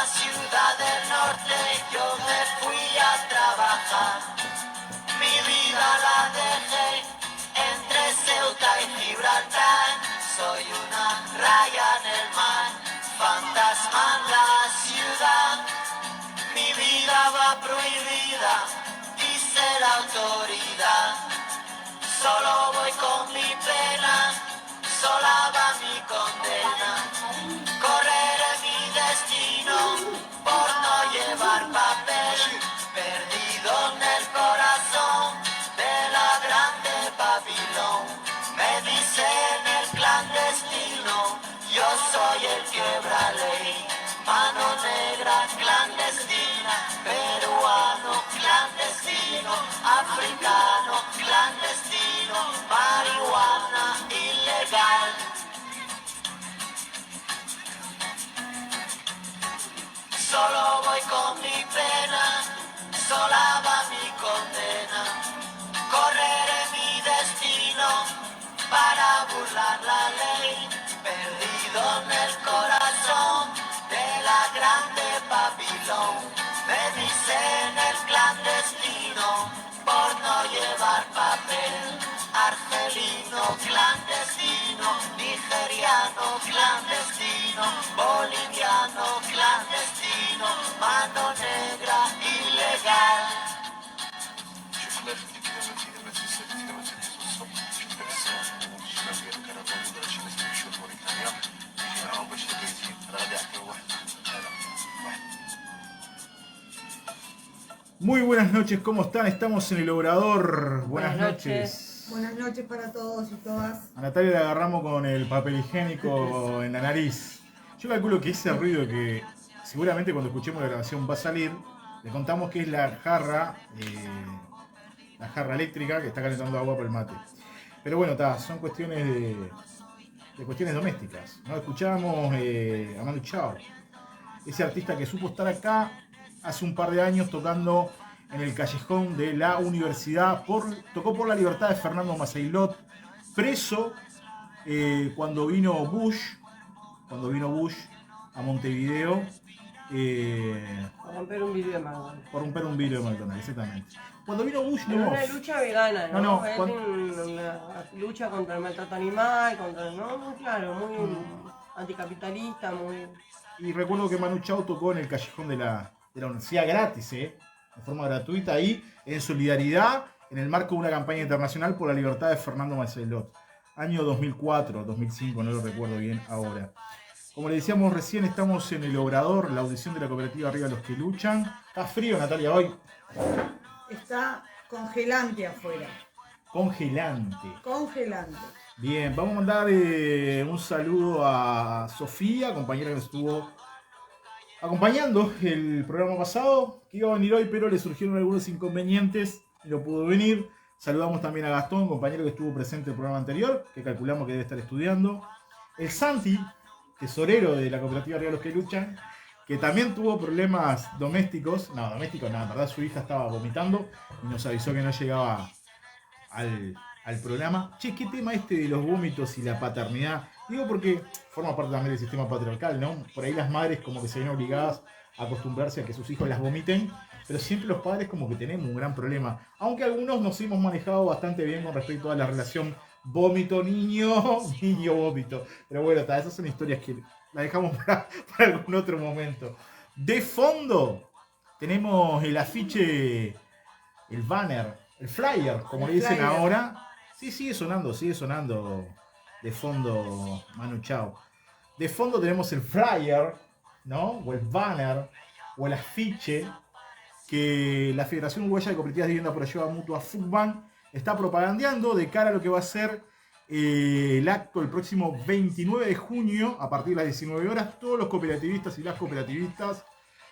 ciudad del norte yo me fui a trabajar. Mi vida la dejé entre Ceuta y Gibraltar. Soy una raya en el mar, fantasma en la ciudad. Mi vida va prohibida, dice la autoridad. Solo voy con mi pena, sola va mi condena. Correré mi destino por no llevar papel, perdido en el corazón de la grande Babilón. Me dicen el clandestino, yo soy el quebraley. Mano negra clandestina, peruano clandestino, africano clandestino, marihuana ilegal. Solo voy con mi pena, sola va mi condena. Correré mi destino para burlar la ley, perdido en el corazón de la grande Babilón. Me dicen el clandestino por no llevar papel. Argelino clandestino, nigeriano clandestino, boliviano clandestino, mano negra ilegal. Muy buenas noches, ¿cómo están? Estamos en el Obrador. Buenas noches. Buenas noches para todos y todas. A Natalia la agarramos con el papel higiénico en la nariz. Yo calculo que ese ruido que seguramente cuando escuchemos la grabación va a salir, le contamos que es la jarra eléctrica que está calentando agua para el mate. Pero bueno, son cuestiones de cuestiones domésticas, ¿no? Escuchamos a Manu Chao, ese artista que supo estar acá hace un par de años tocando en el callejón de la universidad, tocó por la libertad de Fernando Maceilot, preso cuando vino Bush a Montevideo Por romper un vidrio de McDonald's. por romper un vidrio de McDonald's, exactamente. Cuando vino Bush Pero no. una lucha vegana, ¿no? No, Es una lucha contra el maltrato animal, ¿no? Muy claro, muy anticapitalista, muy... Y recuerdo que Manu Chao tocó en el callejón de la universidad gratis, de forma gratuita, ahí en solidaridad, en el marco de una campaña internacional por la libertad de Fernando Maceilot. Año 2004, 2005, no lo recuerdo bien ahora. Como le decíamos recién, estamos en el Obrador, la audición de la cooperativa Arriba los que luchan. Está frío, Natalia, hoy. Está congelante afuera. Congelante. Congelante. Bien, vamos a mandar un saludo a Sofía, compañera que nos estuvo acompañando el programa pasado, que iba a venir hoy, pero le surgieron algunos inconvenientes y no pudo venir. Saludamos también a Gastón, compañero que estuvo presente en el programa anterior, que calculamos que debe estar estudiando. El Santi, tesorero de la cooperativa Arriba los que luchan, que también tuvo problemas domésticos. No, domésticos nada, en verdad su hija estaba vomitando y nos avisó que no llegaba al programa. Che, ¿qué tema de los vómitos y la paternidad? Digo porque forma parte también del sistema patriarcal, ¿no? Por ahí las madres como que se ven obligadas a acostumbrarse a que sus hijos las vomiten, pero siempre los padres como que tenemos un gran problema. Aunque algunos nos hemos manejado bastante bien con respecto a la relación vómito-niño, niño-vómito. Pero bueno, esas son historias que las dejamos para algún otro momento. De fondo tenemos el afiche, el banner, el flyer, como le dicen ahora. Sí, sigue sonando de fondo Manu Chao. De fondo tenemos el flyer, ¿no? O el banner, o el afiche que la Federación Uruguaya de Cooperativas de Vivienda por Ayuda Mutua, FUCBAN, está propagandeando de cara a lo que va a ser el acto el próximo 29 de junio, a partir de las 19 horas. Todos los cooperativistas y las cooperativistas,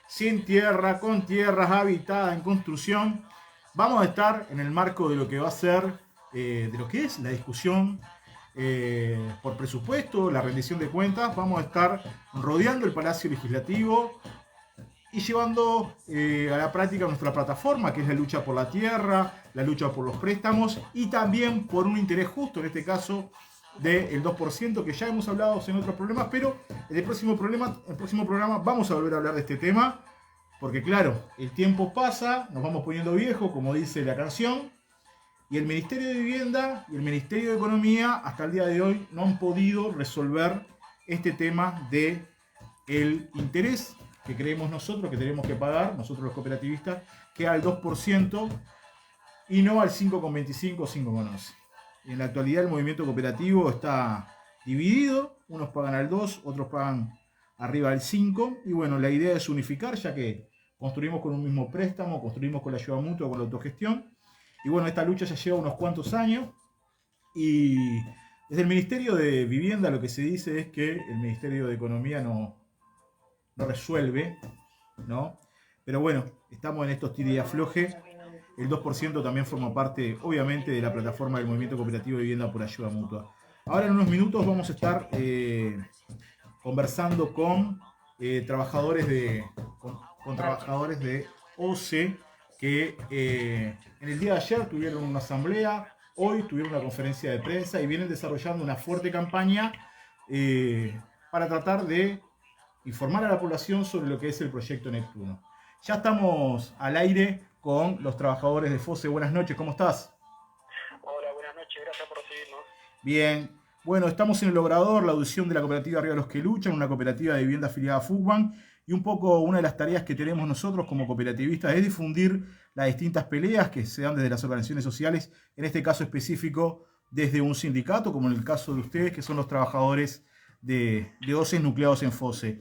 sin tierra, con tierras, habitada, en construcción, vamos a estar en el marco de lo que va a ser, de lo que es la discusión por presupuesto, la rendición de cuentas. Vamos a estar rodeando el Palacio Legislativo y llevando a la práctica nuestra plataforma, que es la lucha por la tierra, la lucha por los préstamos y también por un interés justo, en este caso del 2%, que ya hemos hablado en otros problemas, pero en el próximo programa vamos a volver a hablar de este tema, porque claro, el tiempo pasa, nos vamos poniendo viejos, como dice la canción, y el Ministerio de Vivienda y el Ministerio de Economía hasta el día de hoy no han podido resolver este tema de el interés que creemos nosotros que tenemos que pagar, nosotros los cooperativistas, que al 2% y no al 5,25 o 5,11. En la actualidad el movimiento cooperativo está dividido, unos pagan al 2, otros pagan arriba al 5, y bueno, la idea es unificar, ya que construimos con un mismo préstamo, construimos con la ayuda mutua, con la autogestión, y bueno, esta lucha ya lleva unos cuantos años, y desde el Ministerio de Vivienda lo que se dice es que el Ministerio de Economía no resuelve, ¿no? Pero bueno, estamos en estos tira y afloje. El 2% también forma parte, obviamente, de la plataforma del Movimiento Cooperativo de Vivienda por Ayuda Mutua. Ahora en unos minutos vamos a estar conversando con trabajadores de OCE que en el día de ayer tuvieron una asamblea, hoy tuvieron una conferencia de prensa y vienen desarrollando una fuerte campaña para tratar de informar a la población sobre lo que es el proyecto Neptuno. Ya estamos al aire con los trabajadores de FOSE. Buenas noches, ¿cómo estás? Hola, buenas noches, gracias por recibirnos. Bien. Bueno, estamos en el Obrador, la audición de la cooperativa Arriba los que Luchan, una cooperativa de vivienda afiliada a FUCBAN, y un poco una de las tareas que tenemos nosotros como cooperativistas es difundir las distintas peleas que se dan desde las organizaciones sociales, en este caso específico desde un sindicato, como en el caso de ustedes, que son los trabajadores de OCE nucleados en FOSE.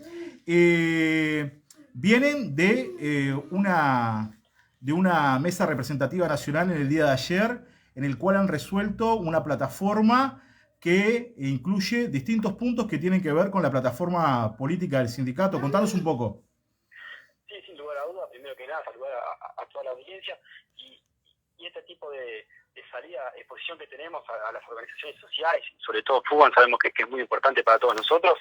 Vienen de una mesa representativa nacional en el día de ayer, en el cual han resuelto una plataforma que incluye distintos puntos que tienen que ver con la plataforma política del sindicato. Contanos un poco. Sí, sin lugar a duda, primero que nada, saludar a toda la audiencia y este tipo de salida, exposición que tenemos a las organizaciones sociales, sobre todo FUCBAN, sabemos que es muy importante para todos nosotros.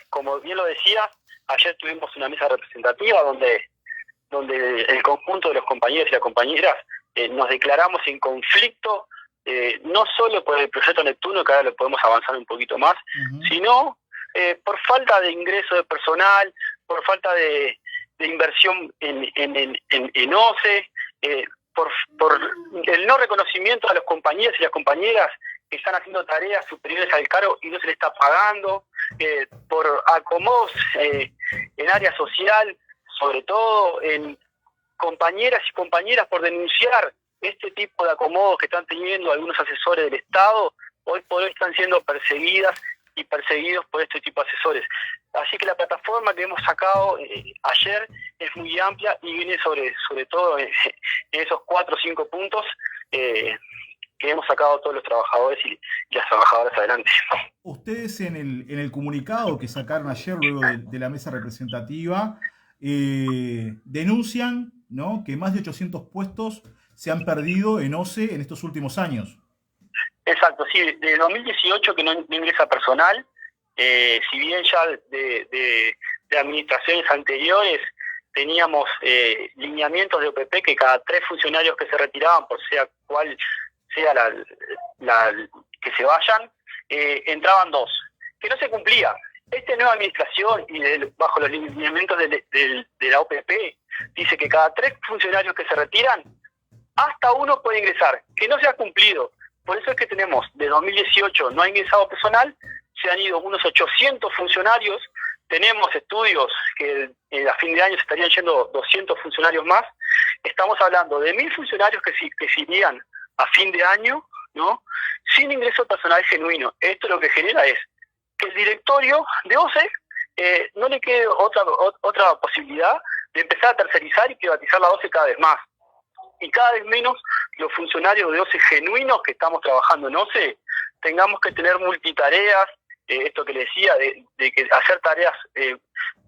Como bien lo decías, ayer tuvimos una mesa representativa donde el conjunto de los compañeros y las compañeras nos declaramos en conflicto, no solo por el proyecto Neptuno, que ahora lo podemos avanzar un poquito más, sino por falta de ingreso de personal, por falta de inversión en OCE, por el no reconocimiento a los compañeros y las compañeras que están haciendo tareas superiores al cargo y no se les está pagando, por acomodos en área social, sobre todo en compañeras y compañeras por denunciar este tipo de acomodos que están teniendo algunos asesores del Estado. Hoy por hoy están siendo perseguidas y perseguidos por este tipo de asesores. Así que la plataforma que hemos sacado ayer es muy amplia y viene sobre todo en esos 4 o 5 puntos que hemos sacado todos los trabajadores y las trabajadoras adelante. Ustedes en el comunicado que sacaron ayer luego de la mesa representativa denuncian, ¿no?, que más de 800 puestos se han perdido en OCE en estos últimos años. Exacto, sí, de 2018 que no ingresa personal, si bien ya de administraciones anteriores teníamos lineamientos de OPP que cada 3 funcionarios que se retiraban, por sea cual sea la que se vayan, entraban 2, que no se cumplía. Esta nueva administración y bajo los lineamientos de la OPP dice que cada 3 funcionarios que se retiran, hasta 1 puede ingresar, que no se ha cumplido. Por eso es que tenemos, de 2018 no ha ingresado personal, se han ido unos 800 funcionarios, tenemos estudios que a fin de año se estarían yendo 200 funcionarios más, estamos hablando de 1000 funcionarios que se irían a fin de año, ¿no?, sin ingreso personal genuino. Esto lo que genera es que el directorio de OCE no le quede otra posibilidad de empezar a tercerizar y privatizar la OCE cada vez más. Y cada vez menos los funcionarios de OCE genuinos que estamos trabajando en OCE tengamos que tener multitareas, esto que le decía, de que hacer tareas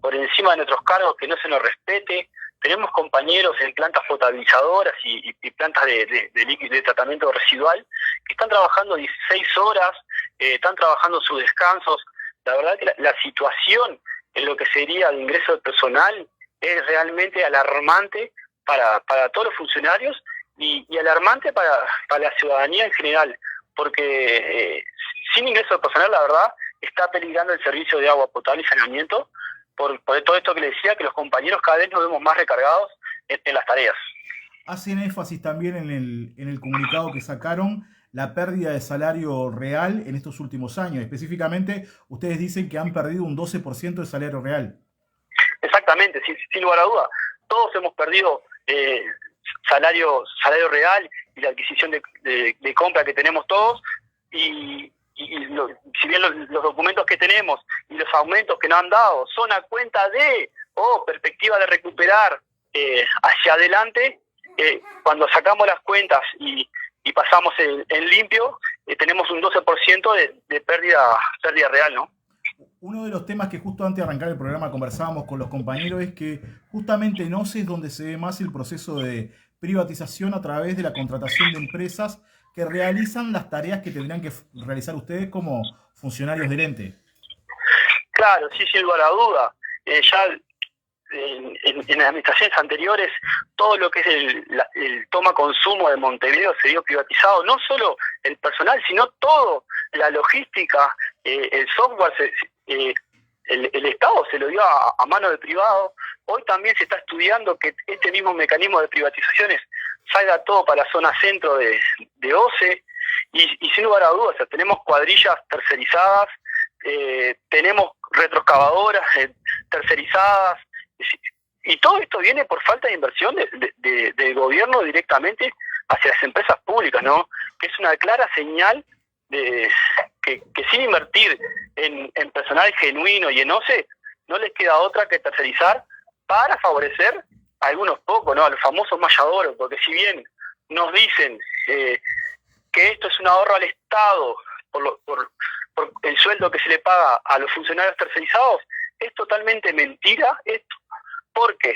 por encima de nuestros cargos, que no se nos respete. Tenemos compañeros en plantas potabilizadoras y plantas de tratamiento residual que están trabajando 16 horas, están trabajando sus descansos. La verdad que la situación en lo que sería el ingreso de personal es realmente alarmante para todos los funcionarios y alarmante para la ciudadanía en general, porque sin ingreso de personal, la verdad, está peligrando el servicio de agua potable y saneamiento por todo esto que le decía, que los compañeros cada vez nos vemos más recargados en las tareas. Hacen énfasis también en el comunicado que sacaron la pérdida de salario real en estos últimos años. Específicamente, ustedes dicen que han perdido un 12% de salario real. Exactamente, sin lugar a duda. Todos hemos perdido salario real y la adquisición de compra que tenemos todos, y si bien los documentos que tenemos y los aumentos que nos han dado son a cuenta de perspectiva de recuperar hacia adelante, cuando sacamos las cuentas y pasamos en limpio, tenemos un 12% de pérdida real, ¿no? Uno de los temas que justo antes de arrancar el programa conversábamos con los compañeros es que justamente en OCE es donde se ve más el proceso de privatización a través de la contratación de empresas que realizan las tareas que tendrían que realizar ustedes como funcionarios del ente. Claro, sí, sin lugar a duda. Ya en las administraciones anteriores, todo lo que es el toma-consumo de Montevideo se vio privatizado. No solo el personal, sino todo, la logística, el software, el Estado se lo dio a mano de privado. Hoy también se está estudiando que este mismo mecanismo de privatizaciones salga todo para la zona centro de OCE, y sin lugar a dudas, o sea, tenemos cuadrillas tercerizadas, tenemos retroexcavadoras tercerizadas, y todo esto viene por falta de inversión del gobierno directamente hacia las empresas públicas, ¿no? Que es una clara señal de que sin invertir en personal genuino y en OCE, no les queda otra que tercerizar para favorecer a algunos pocos, ¿no? A los famosos mayadoros, porque si bien nos dicen que esto es un ahorro al Estado por el sueldo que se le paga a los funcionarios tercerizados, es totalmente mentira esto, porque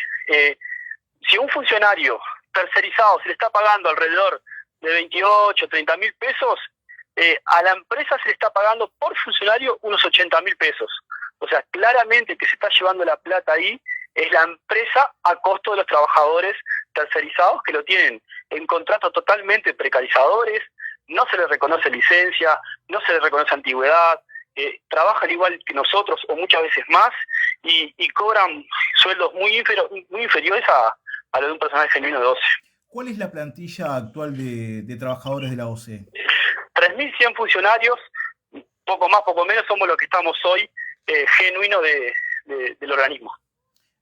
si un funcionario tercerizado se le está pagando alrededor de 28, 30 mil pesos, a la empresa se le está pagando por funcionario unos 80 mil pesos. O sea, claramente que se está llevando la plata ahí es la empresa a costo de los trabajadores tercerizados, que lo tienen en contratos totalmente precarizadores, no se les reconoce licencia, no se les reconoce antigüedad, trabajan igual que nosotros o muchas veces más, y cobran sueldos muy inferiores a lo de un personal genuino de OCE. ¿Cuál es la plantilla actual de trabajadores de la OCE? 3.100 funcionarios, poco más, poco menos, somos los que estamos hoy genuinos del organismo.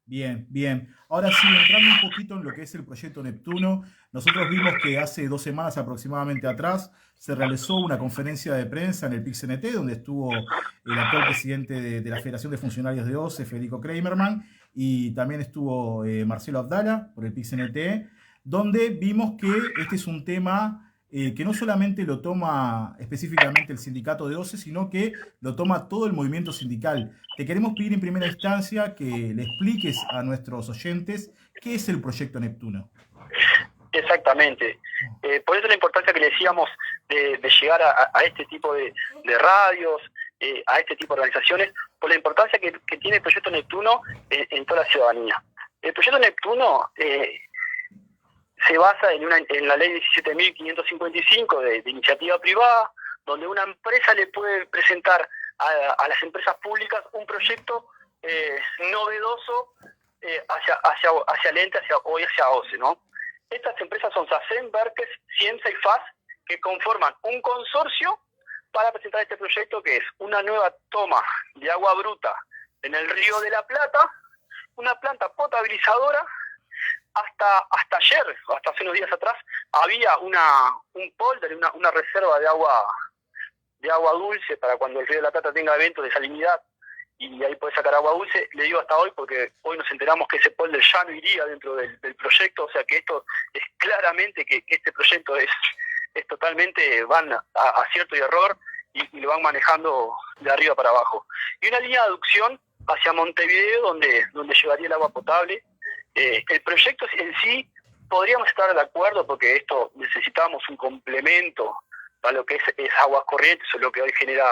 Bien, bien. Ahora sí, entrando un poquito en lo que es el proyecto Neptuno, nosotros vimos que hace 2 semanas aproximadamente atrás se realizó una conferencia de prensa en el PIC-CNT, donde estuvo el actual presidente de la Federación de Funcionarios de OCE, Federico Kramerman, y también estuvo Marcelo Abdala por el PIC-CNT, donde vimos que este es un tema que no solamente lo toma específicamente el sindicato de OCE, sino que lo toma todo el movimiento sindical. Te queremos pedir en primera instancia que le expliques a nuestros oyentes qué es el proyecto Neptuno. Exactamente. Por eso la importancia que le decíamos de llegar a este tipo de radios, a este tipo de organizaciones, por la importancia que tiene el proyecto Neptuno en toda la ciudadanía. El proyecto Neptuno se basa en la ley 17.555 de iniciativa privada, donde una empresa le puede presentar a las empresas públicas un proyecto novedoso hacia el ente, hacia OCE, ¿no? Estas empresas son SACEM, Berkes, Cienza y FAS, que conforman un consorcio para presentar este proyecto, que es una nueva toma de agua bruta en el Río de la Plata, una planta potabilizadora. Hasta ayer, hasta hace unos días atrás, había un polder, una reserva de agua dulce para cuando el Río de la Plata tenga eventos de salinidad, y ahí puede sacar agua dulce. Le digo hasta hoy porque hoy nos enteramos que ese polder ya no iría dentro del proyecto, o sea que esto es claramente que este proyecto es totalmente, van a acierto y error, y lo van manejando de arriba para abajo. Y una línea de aducción hacia Montevideo donde llevaría el agua potable. El proyecto en sí podríamos estar de acuerdo, porque esto necesitamos un complemento para lo que es aguas corrientes, o lo que hoy genera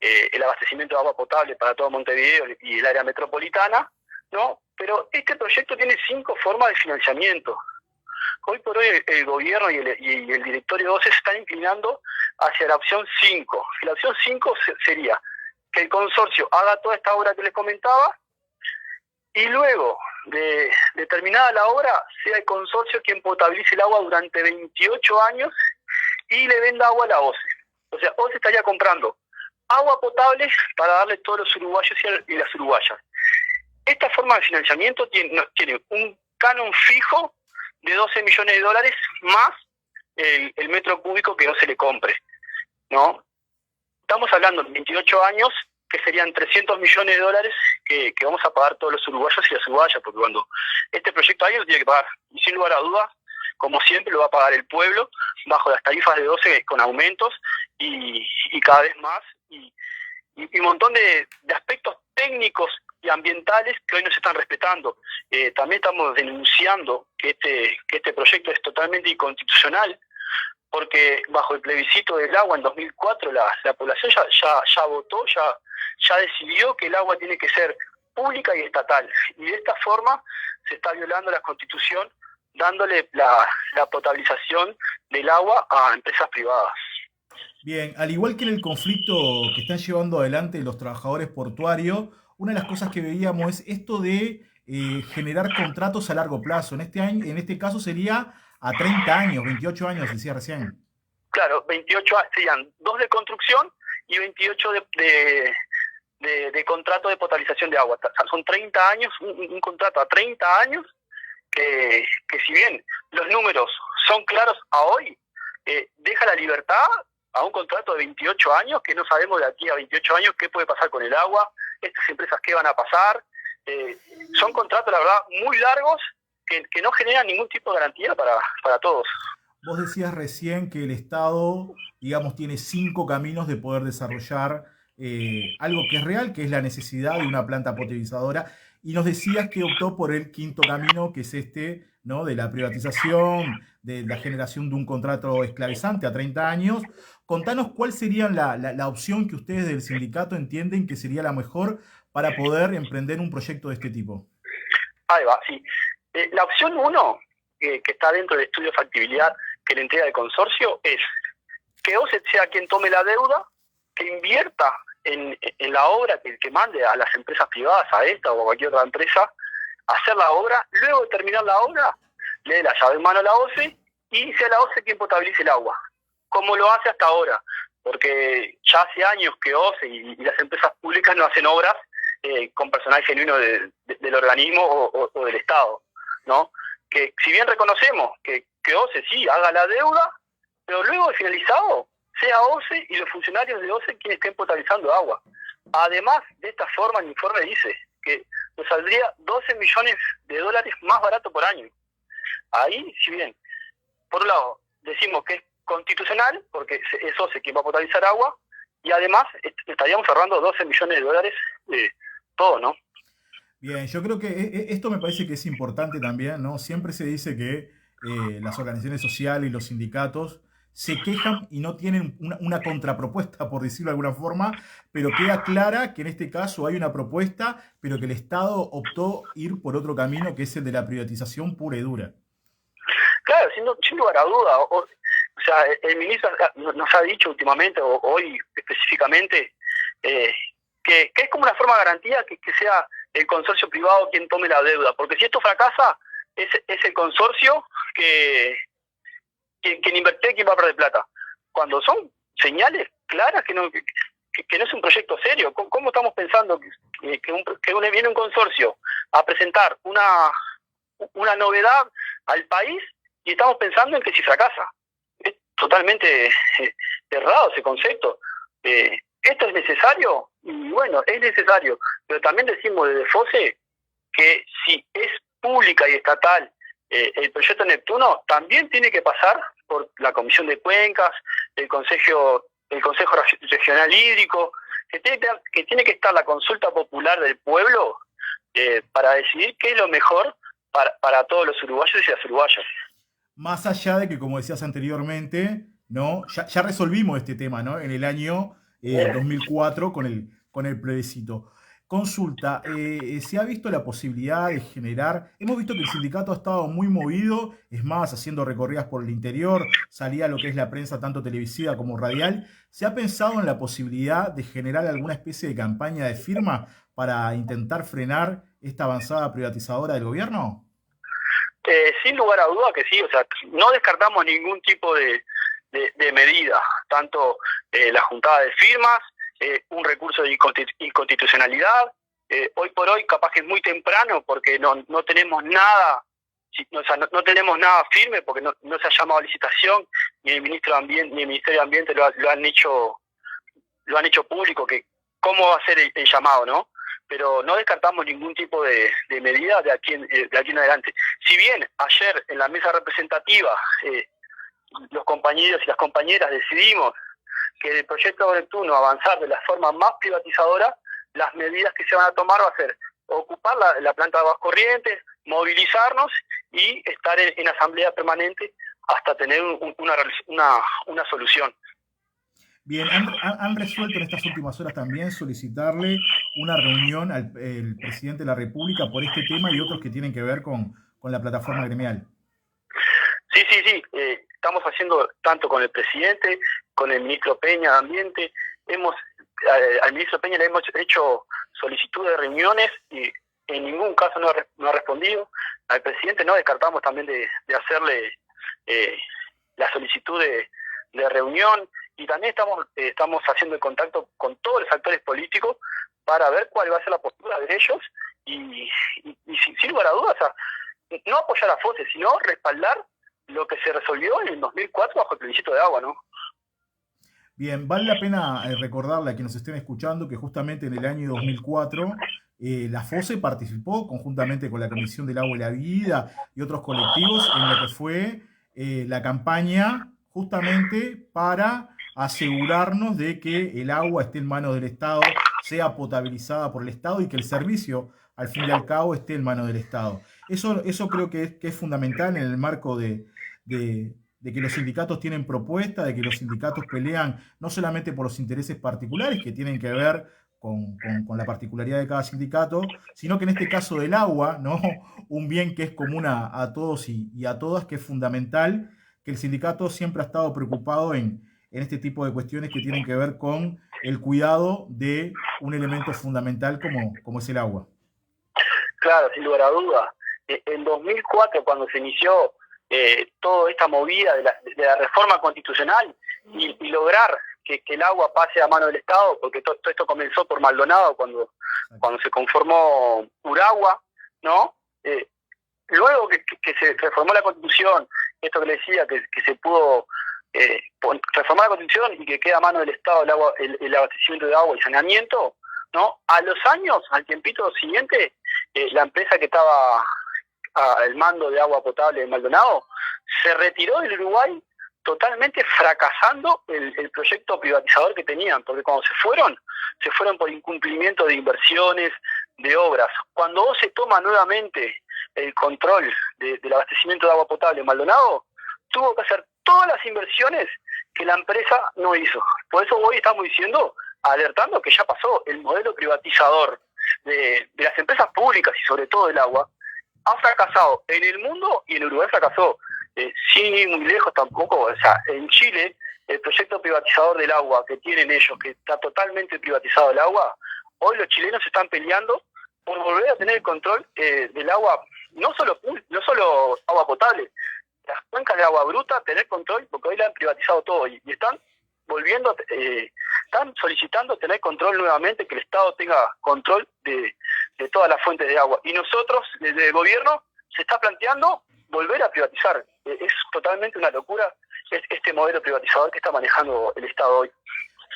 el abastecimiento de agua potable para todo Montevideo y el área metropolitana, ¿no? Pero este proyecto tiene 5 formas de financiamiento. Hoy por hoy el gobierno y el directorio de OCE se están inclinando hacia la opción 5. Y la opción 5 sería que el consorcio haga toda esta obra que les comentaba y luego de terminada la obra sea el consorcio quien potabilice el agua durante 28 años y le venda agua a la OCE. O sea, OCE estaría comprando agua potable para darle a todos los uruguayos y las uruguayas. Esta forma de financiamiento tiene un canon fijo de $12 millones más el metro cúbico que OCE le compre, ¿no? Estamos hablando de 28 años, que serían $300 millones que vamos a pagar todos los uruguayos y las uruguayas, porque cuando este proyecto ahí lo tiene que pagar, y sin lugar a dudas, como siempre lo va a pagar el pueblo, bajo las tarifas de 12 con aumentos, y cada vez más, y un montón de aspectos técnicos y ambientales que hoy no se están respetando. También estamos denunciando que este proyecto es totalmente inconstitucional, porque bajo el plebiscito del agua en 2004 la población ya votó, ya decidió que el agua tiene que ser pública y estatal. Y de esta forma se está violando la Constitución, dándole la potabilización del agua a empresas privadas. Bien, al igual que en el conflicto que están llevando adelante los trabajadores portuarios, una de las cosas que veíamos es esto de generar contratos a largo plazo. En este caso sería a 30 años, 28 años, decía recién. Claro, 28 serían 2 de construcción y 28 de contrato de potabilización de agua. O sea, son 30 años, un contrato a 30 años, que si bien los números son claros a hoy, deja la libertad a un contrato de 28 años, que no sabemos de aquí a 28 años qué puede pasar con el agua, estas empresas qué van a pasar. Son contratos, la verdad, muy largos, que no generan ningún tipo de garantía para todos. Vos decías recién que el Estado, digamos, tiene 5 caminos de poder desarrollar algo que es real, que es la necesidad de una planta potabilizadora, y nos decías que optó por el 5.º camino, que es este, ¿no?, de la privatización, de la generación de un contrato esclavizante a 30 años. Contanos cuál sería la opción que ustedes del sindicato entienden que sería la mejor para poder emprender un proyecto de este tipo. Ahí va, sí. La opción 1, que está dentro del estudio de factibilidad que le entrega el consorcio, es que OCE sea quien tome la deuda, que invierta en la obra, que mande a las empresas privadas, a esta o a cualquier otra empresa, a hacer la obra, luego de terminar la obra, le dé la llave en mano a la OCE y sea la OCE quien potabilice el agua, como lo hace hasta ahora, porque ya hace años que OCE y las empresas públicas no hacen obras con personal genuino del organismo o del Estado, ¿no? Que si bien reconocemos que OCE sí haga la deuda, pero luego de finalizado sea OCE y los funcionarios de OCE quienes estén potabilizando agua. Además, de esta forma el informe dice que nos saldría $12 millones más barato por año. Ahí, si bien, por un lado, decimos que es constitucional, porque es OCE quien va a potabilizar agua, y además estaríamos ahorrando $12 millones todo, ¿no? Bien, yo creo que esto me parece que es importante también, ¿no? Siempre se dice que las organizaciones sociales y los sindicatos se quejan y no tienen una contrapropuesta, por decirlo de alguna forma, pero queda clara que en este caso hay una propuesta, pero que el Estado optó ir por otro camino, que es el de la privatización pura y dura. Claro, sin lugar a duda. O sea, el ministro nos ha dicho últimamente, o hoy específicamente, que es como una forma de garantía que sea el consorcio privado quien tome la deuda, porque si esto fracasa, es el consorcio quien invierte, quien va a perder plata. Cuando son señales claras que no es un proyecto serio. ¿Cómo estamos pensando que viene un consorcio a presentar una novedad al país y estamos pensando en que si fracasa? Es totalmente errado ese concepto. ¿Esto es necesario? Y bueno, es necesario, pero también decimos desde FOSE que si es pública y estatal el proyecto Neptuno, también tiene que pasar por la Comisión de Cuencas, el Consejo Regional Hídrico, que tiene que estar la consulta popular del pueblo para decidir qué es lo mejor para todos los uruguayos y las uruguayas. Más allá de que, como decías anteriormente, ¿no? Ya resolvimos este tema, ¿no?, en el año 2004 con el plebiscito. Consulta, ¿se ha visto la posibilidad de generar? Hemos visto que el sindicato ha estado muy movido, es más, haciendo recorridas por el interior, salía lo que es la prensa tanto televisiva como radial. ¿Se ha pensado en la posibilidad de generar alguna especie de campaña de firma para intentar frenar esta avanzada privatizadora del gobierno? Sin lugar a duda que sí, o sea, no descartamos ningún tipo de medida, tanto la juntada de firmas, un recurso de inconstitucionalidad. Hoy por hoy capaz que es muy temprano porque no tenemos nada, o sea, no tenemos nada firme porque no se ha llamado a licitación, ni el ministro de Ambiente ni el Ministerio de Ambiente lo han hecho público, que cómo va a ser el llamado, ¿no? Pero no descartamos ningún tipo de medida de aquí en adelante. Si bien ayer en la mesa representativa los compañeros y las compañeras decidimos que el proyecto de Neptuno avanzar de la forma más privatizadora, las medidas que se van a tomar va a ser ocupar la planta de aguas corrientes, movilizarnos y estar en asamblea permanente hasta tener una solución. Bien, han resuelto en estas últimas horas también solicitarle una reunión al presidente de la República por este tema y otros que tienen que ver con la plataforma gremial. Sí. Estamos haciendo tanto con el presidente, con el ministro Peña de Ambiente. Al ministro Peña le hemos hecho solicitud de reuniones y en ningún caso no ha respondido. Al presidente no descartamos también de hacerle la solicitud de reunión, y también estamos haciendo el contacto con todos los actores políticos para ver cuál va a ser la postura de ellos y sin lugar a dudas, o sea, no apoyar a FOSE, sino respaldar lo que se resolvió en el 2004 bajo el plebiscito de agua, ¿no? Bien, vale la pena recordarle a quienes estén escuchando que justamente en el año 2004 la FOSE participó conjuntamente con la Comisión del Agua y la Vida y otros colectivos en lo que fue la campaña justamente para asegurarnos de que el agua esté en manos del Estado, sea potabilizada por el Estado y que el servicio, al fin y al cabo, esté en manos del Estado. Eso creo que es fundamental en el marco de que los sindicatos tienen propuesta, de que los sindicatos pelean no solamente por los intereses particulares que tienen que ver con la particularidad de cada sindicato, sino que en este caso del agua, ¿no? Un bien que es común a todos y a todas, que es fundamental, que el sindicato siempre ha estado preocupado en este tipo de cuestiones que tienen que ver con el cuidado de un elemento fundamental como es el agua. Claro, sin lugar a dudas. En 2004, cuando se inició toda esta movida de la reforma constitucional y lograr que el agua pase a mano del Estado, porque todo esto comenzó por Maldonado cuando se conformó Uragua, ¿no? Luego que se reformó la Constitución, esto que le decía, que se pudo reformar la Constitución y que queda a mano del Estado el abastecimiento de agua y saneamiento, ¿no? A los años, al tiempito siguiente, la empresa que estaba al mando de agua potable de Maldonado se retiró del Uruguay, totalmente fracasando el proyecto privatizador que tenían, porque cuando se fueron por incumplimiento de inversiones, de obras. Cuando se toma nuevamente el control del abastecimiento de agua potable en Maldonado, tuvo que hacer todas las inversiones que la empresa no hizo. Por eso hoy estamos diciendo, alertando que ya pasó el modelo privatizador de las empresas públicas y sobre todo del agua, ha fracasado en el mundo y en Uruguay fracasó. Sin ir muy lejos tampoco, o sea, en Chile, el proyecto privatizador del agua que tienen ellos, que está totalmente privatizado el agua, hoy los chilenos están peleando por volver a tener el control del agua, no solo agua potable, las cuencas de agua bruta, tener control, porque hoy la han privatizado todo y están volviendo, están solicitando tener control nuevamente, que el Estado tenga control de todas las fuentes de agua. Y nosotros, desde el gobierno, se está planteando volver a privatizar. Es totalmente una locura este modelo privatizador que está manejando el Estado hoy.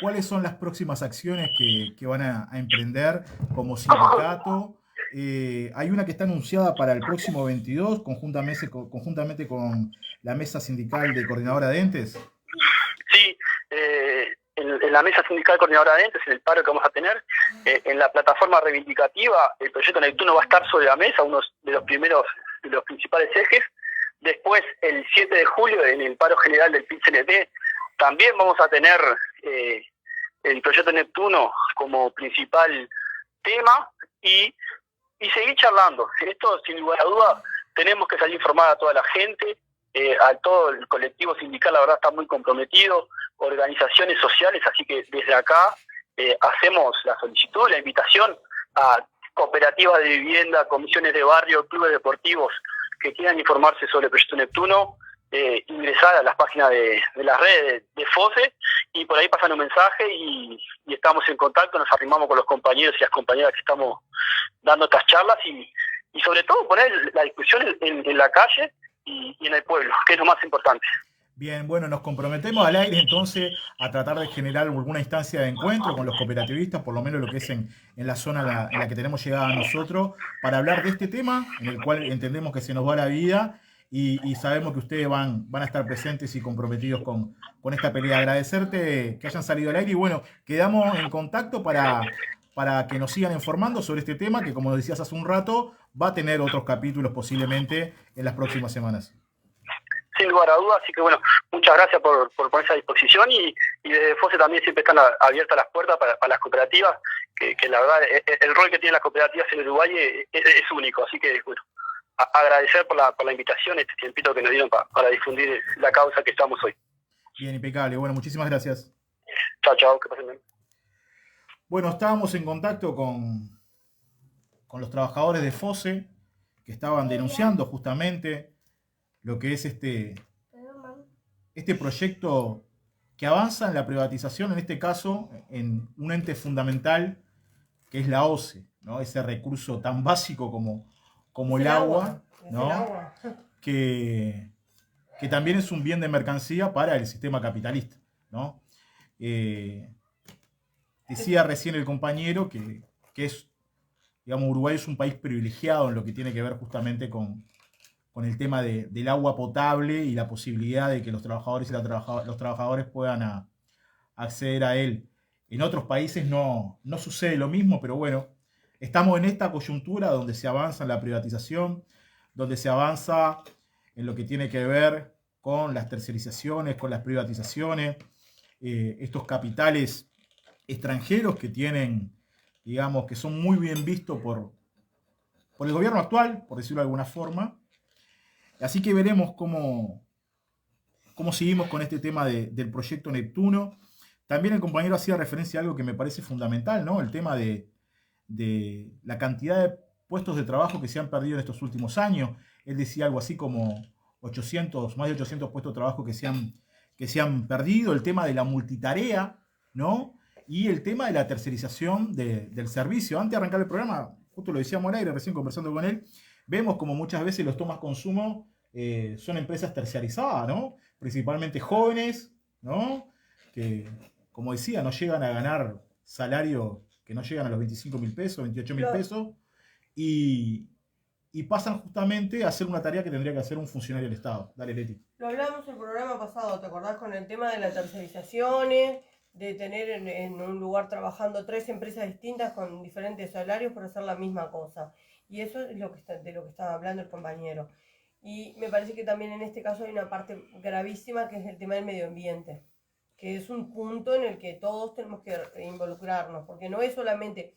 ¿Cuáles son las próximas acciones que van a emprender como sindicato? Hay una que está anunciada para el próximo 22, conjuntamente con la Mesa Sindical de Coordinadora de Entes. Sí, en la Mesa Sindical Coordinadora de Entes, en el paro que vamos a tener, en la plataforma reivindicativa, el proyecto Neptuno va a estar sobre la mesa, uno de los principales ejes. Después, el 7 de julio, en el paro general del PIT-CNT, también vamos a tener el proyecto Neptuno como principal tema y seguir charlando. Esto, sin lugar a duda, tenemos que salir a informar a toda la gente, a todo el colectivo sindical, la verdad está muy comprometido, organizaciones sociales, así que desde acá hacemos la solicitud, la invitación a cooperativas de vivienda, comisiones de barrio, clubes deportivos que quieran informarse sobre el proyecto Neptuno, ingresar a las páginas de las redes de FOSE y por ahí pasan un mensaje y estamos en contacto, nos arrimamos con los compañeros y las compañeras que estamos dando estas charlas y sobre todo poner la discusión en la calle y en el pueblo, que es lo más importante. Bien, bueno, nos comprometemos al aire entonces a tratar de generar alguna instancia de encuentro con los cooperativistas, por lo menos lo que es en la zona en la que tenemos llegada nosotros, para hablar de este tema, en el cual entendemos que se nos va la vida y sabemos que ustedes van a estar presentes y comprometidos con esta pelea. Agradecerte que hayan salido al aire y bueno, quedamos en contacto para que nos sigan informando sobre este tema que, como decías hace un rato, va a tener otros capítulos posiblemente en las próximas semanas. Sin lugar a dudas, así que bueno, muchas gracias por ponerse a disposición y desde FOSE también siempre están abiertas las puertas para las cooperativas, que la verdad el rol que tienen las cooperativas en Uruguay es único, así que bueno, agradecer por la invitación, este tiempito que nos dieron para difundir la causa que estamos hoy. Bien, impecable, bueno, muchísimas gracias. Chao, que pasen bien. Bueno, estábamos en contacto con los trabajadores de FOSE que estaban denunciando justamente lo que es este proyecto que avanza en la privatización, en este caso, en un ente fundamental que es la OCE, ¿no? Ese recurso tan básico como el agua, ¿no? Que también es un bien de mercancía para el sistema capitalista, ¿no? Decía recién el compañero que es, digamos, Uruguay es un país privilegiado en lo que tiene que ver justamente con el tema del agua potable y la posibilidad de que los trabajadores y los trabajadores puedan acceder a él. En otros países no sucede lo mismo, pero bueno, estamos en esta coyuntura donde se avanza en la privatización, donde se avanza en lo que tiene que ver con las tercerizaciones, con las privatizaciones, estos capitales extranjeros que tienen, digamos, que son muy bien vistos por el gobierno actual, por decirlo de alguna forma. Así que veremos cómo seguimos con este tema del proyecto Neptuno. También el compañero hacía referencia a algo que me parece fundamental, ¿no? El tema de la cantidad de puestos de trabajo que se han perdido en estos últimos años. Él decía algo así como más de 800 puestos de trabajo que se han perdido. El tema de la multitarea, ¿no? Y el tema de la tercerización del servicio. Antes de arrancar el programa, justo lo decíamos al aire, recién conversando con él, vemos como muchas veces los tomas consumo son empresas terciarizadas, ¿no? Principalmente jóvenes, ¿no? Que, como decía, no llegan a ganar salario, que no llegan a los 25.000 pesos, 28.000 pesos, y pasan justamente a hacer una tarea que tendría que hacer un funcionario del Estado. Dale, Leti. Lo hablamos el programa pasado, ¿te acordás? Con el tema de las tercerizaciones, de tener en un lugar trabajando 3 empresas distintas con diferentes salarios por hacer la misma cosa. Y eso es de lo que estaba hablando el compañero. Y me parece que también en este caso hay una parte gravísima que es el tema del medio ambiente, que es un punto en el que todos tenemos que involucrarnos, porque no es solamente...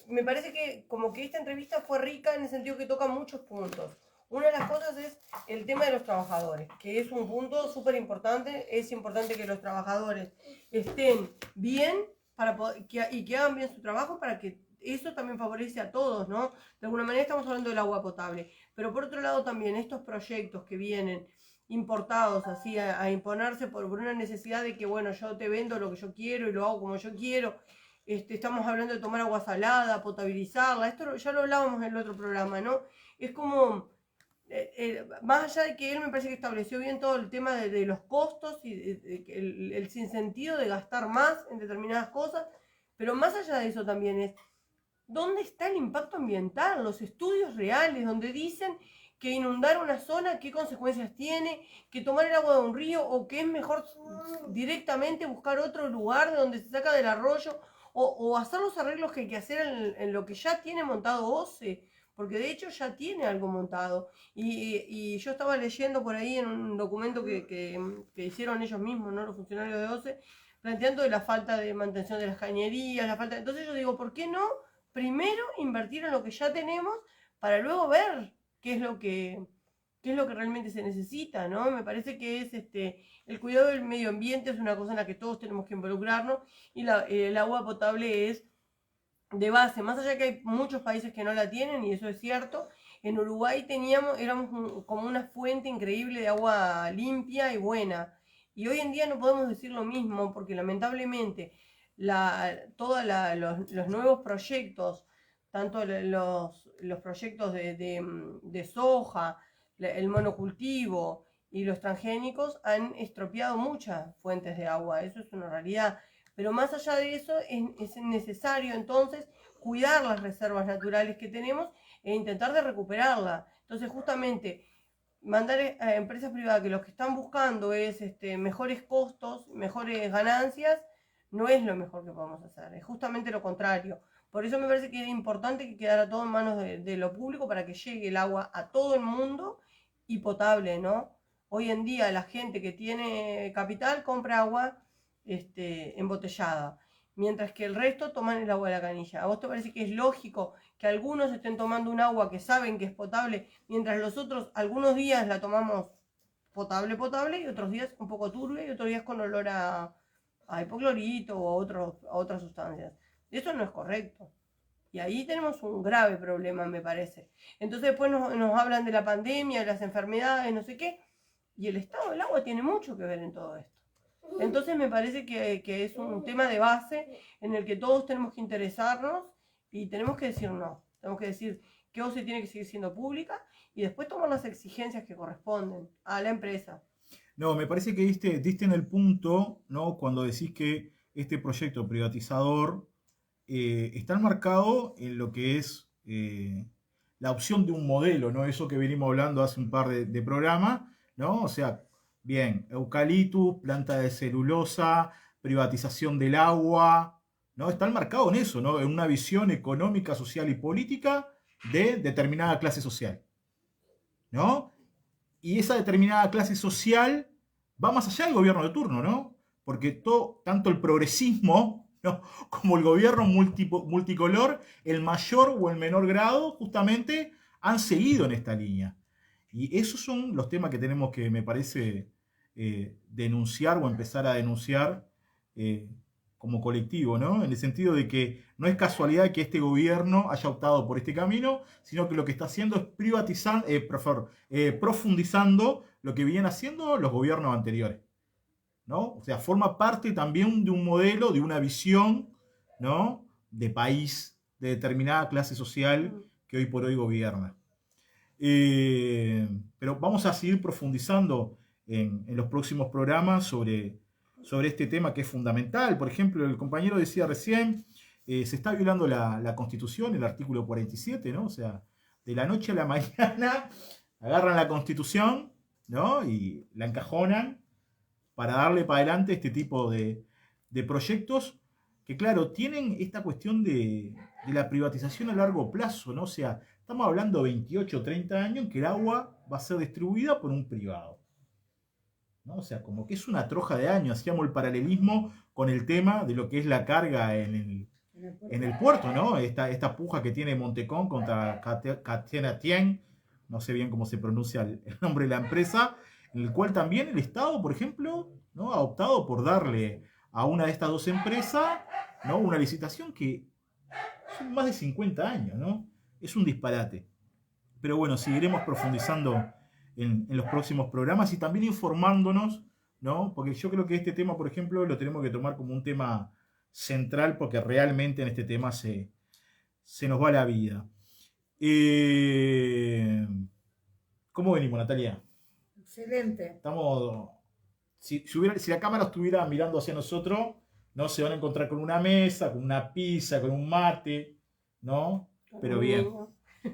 Me parece que como que esta entrevista fue rica en el sentido que toca muchos puntos. Una de las cosas es el tema de los trabajadores, que es un punto súper importante. Es importante que los trabajadores estén bien y que hagan bien su trabajo para que eso también favorece a todos, ¿no? De alguna manera estamos hablando del agua potable, pero por otro lado también estos proyectos que vienen importados así a imponerse por una necesidad de que, bueno, yo te vendo lo que yo quiero y lo hago como yo quiero. Estamos hablando de tomar agua salada, potabilizarla, esto ya lo hablábamos en el otro programa, ¿no? Es como, más allá de que él me parece que estableció bien todo el tema de los costos y el sinsentido de gastar más en determinadas cosas, pero más allá de eso también es, ¿dónde está el impacto ambiental? Los estudios reales donde dicen que inundar una zona, qué consecuencias tiene, que tomar el agua de un río o que es mejor directamente buscar otro lugar de donde se saca del arroyo o hacer los arreglos que hay que hacer en lo que ya tiene montado OCE, porque de hecho ya tiene algo montado. Y yo estaba leyendo por ahí en un documento que hicieron ellos mismos, ¿no? Los funcionarios de OCE, planteando de la falta de mantención de las cañerías, entonces yo digo, ¿por qué no primero invertir en lo que ya tenemos para luego ver qué es lo que realmente se necesita, ¿no? Me parece que es el cuidado del medio ambiente es una cosa en la que todos tenemos que involucrarnos, y el agua potable es de base, más allá que hay muchos países que no la tienen, y eso es cierto. En Uruguay éramos como una fuente increíble de agua limpia y buena, y hoy en día no podemos decir lo mismo, porque lamentablemente todos los nuevos proyectos, tanto los proyectos de soja, el monocultivo y los transgénicos, han estropeado muchas fuentes de agua, eso es una realidad. Pero más allá de eso, es necesario entonces cuidar las reservas naturales que tenemos e intentar de recuperarla. Entonces, justamente, mandar a empresas privadas que lo que están buscando es mejores costos, mejores ganancias, no es lo mejor que podemos hacer, es justamente lo contrario. Por eso me parece que era importante que quedara todo en manos de lo público, para que llegue el agua a todo el mundo y potable, ¿no? Hoy en día la gente que tiene capital compra agua embotellada, mientras que el resto toman el agua de la canilla. ¿A vos te parece que es lógico que algunos estén tomando un agua que saben que es potable, mientras los otros algunos días la tomamos potable, y otros días un poco turbia, y otros días con olor a hipoclorito o a otras sustancias? Eso no es correcto. Y ahí tenemos un grave problema, me parece. Entonces después nos hablan de la pandemia, de las enfermedades, no sé qué, y el estado del agua tiene mucho que ver en todo esto. Entonces me parece que es un tema de base en el que todos tenemos que interesarnos, y tenemos que decir no. Tenemos que decir que OCE tiene que seguir siendo pública, y después tomar las exigencias que corresponden a la empresa. No, me parece que diste en el punto, ¿no? Cuando decís que este proyecto privatizador está enmarcado en lo que es la opción de un modelo, ¿no? Eso que venimos hablando hace un par de programas, ¿no? O sea, bien, eucaliptus, planta de celulosa, privatización del agua, ¿no? Está enmarcado en eso, ¿no? En una visión económica, social y política de determinada clase social, ¿no? Y esa determinada clase social va más allá del gobierno de turno, ¿no? Porque tanto el progresismo, ¿no?, como el gobierno multicolor, el mayor o el menor grado, justamente han seguido en esta línea. Y esos son los temas que tenemos que, me parece, denunciar o empezar a denunciar como colectivo, ¿no? En el sentido de que no es casualidad que este gobierno haya optado por este camino, sino que lo que está haciendo es profundizando lo que vienen haciendo los gobiernos anteriores, ¿no? O sea, forma parte también de un modelo, de una visión, ¿no?, de país, de determinada clase social que hoy por hoy gobierna. Pero vamos a seguir profundizando en los próximos programas sobre este tema que es fundamental. Por ejemplo, el compañero decía recién, se está violando la Constitución, el artículo 47, ¿no? O sea, de la noche a la mañana agarran la Constitución, ¿no?, y la encajonan para darle para adelante este tipo de proyectos que, claro, tienen esta cuestión de la privatización a largo plazo, ¿no? O sea, estamos hablando de 28 o 30 años en que el agua va a ser distribuida por un privado, ¿no? O sea, como que es una troja de años. Hacíamos el paralelismo con el tema de lo que es la carga en el puerto, ¿no? Esta puja que tiene Montecón contra Catenatien, no sé bien cómo se pronuncia el nombre de la empresa, en el cual también el Estado, por ejemplo, ¿no?, ha optado por darle a una de estas dos empresas, ¿no?, una licitación que son más de 50 años, ¿no? Es un disparate. Pero bueno, seguiremos profundizando en los próximos programas y también informándonos, ¿no? Porque yo creo que este tema, por ejemplo, lo tenemos que tomar como un tema central, porque realmente en este tema se nos va la vida. ¿Cómo venimos, Natalia? Excelente. Estamos... Si la cámara estuviera mirando hacia nosotros, ¿no?, se van a encontrar con una mesa, con una pizza, con un mate, ¿no? Pero bien.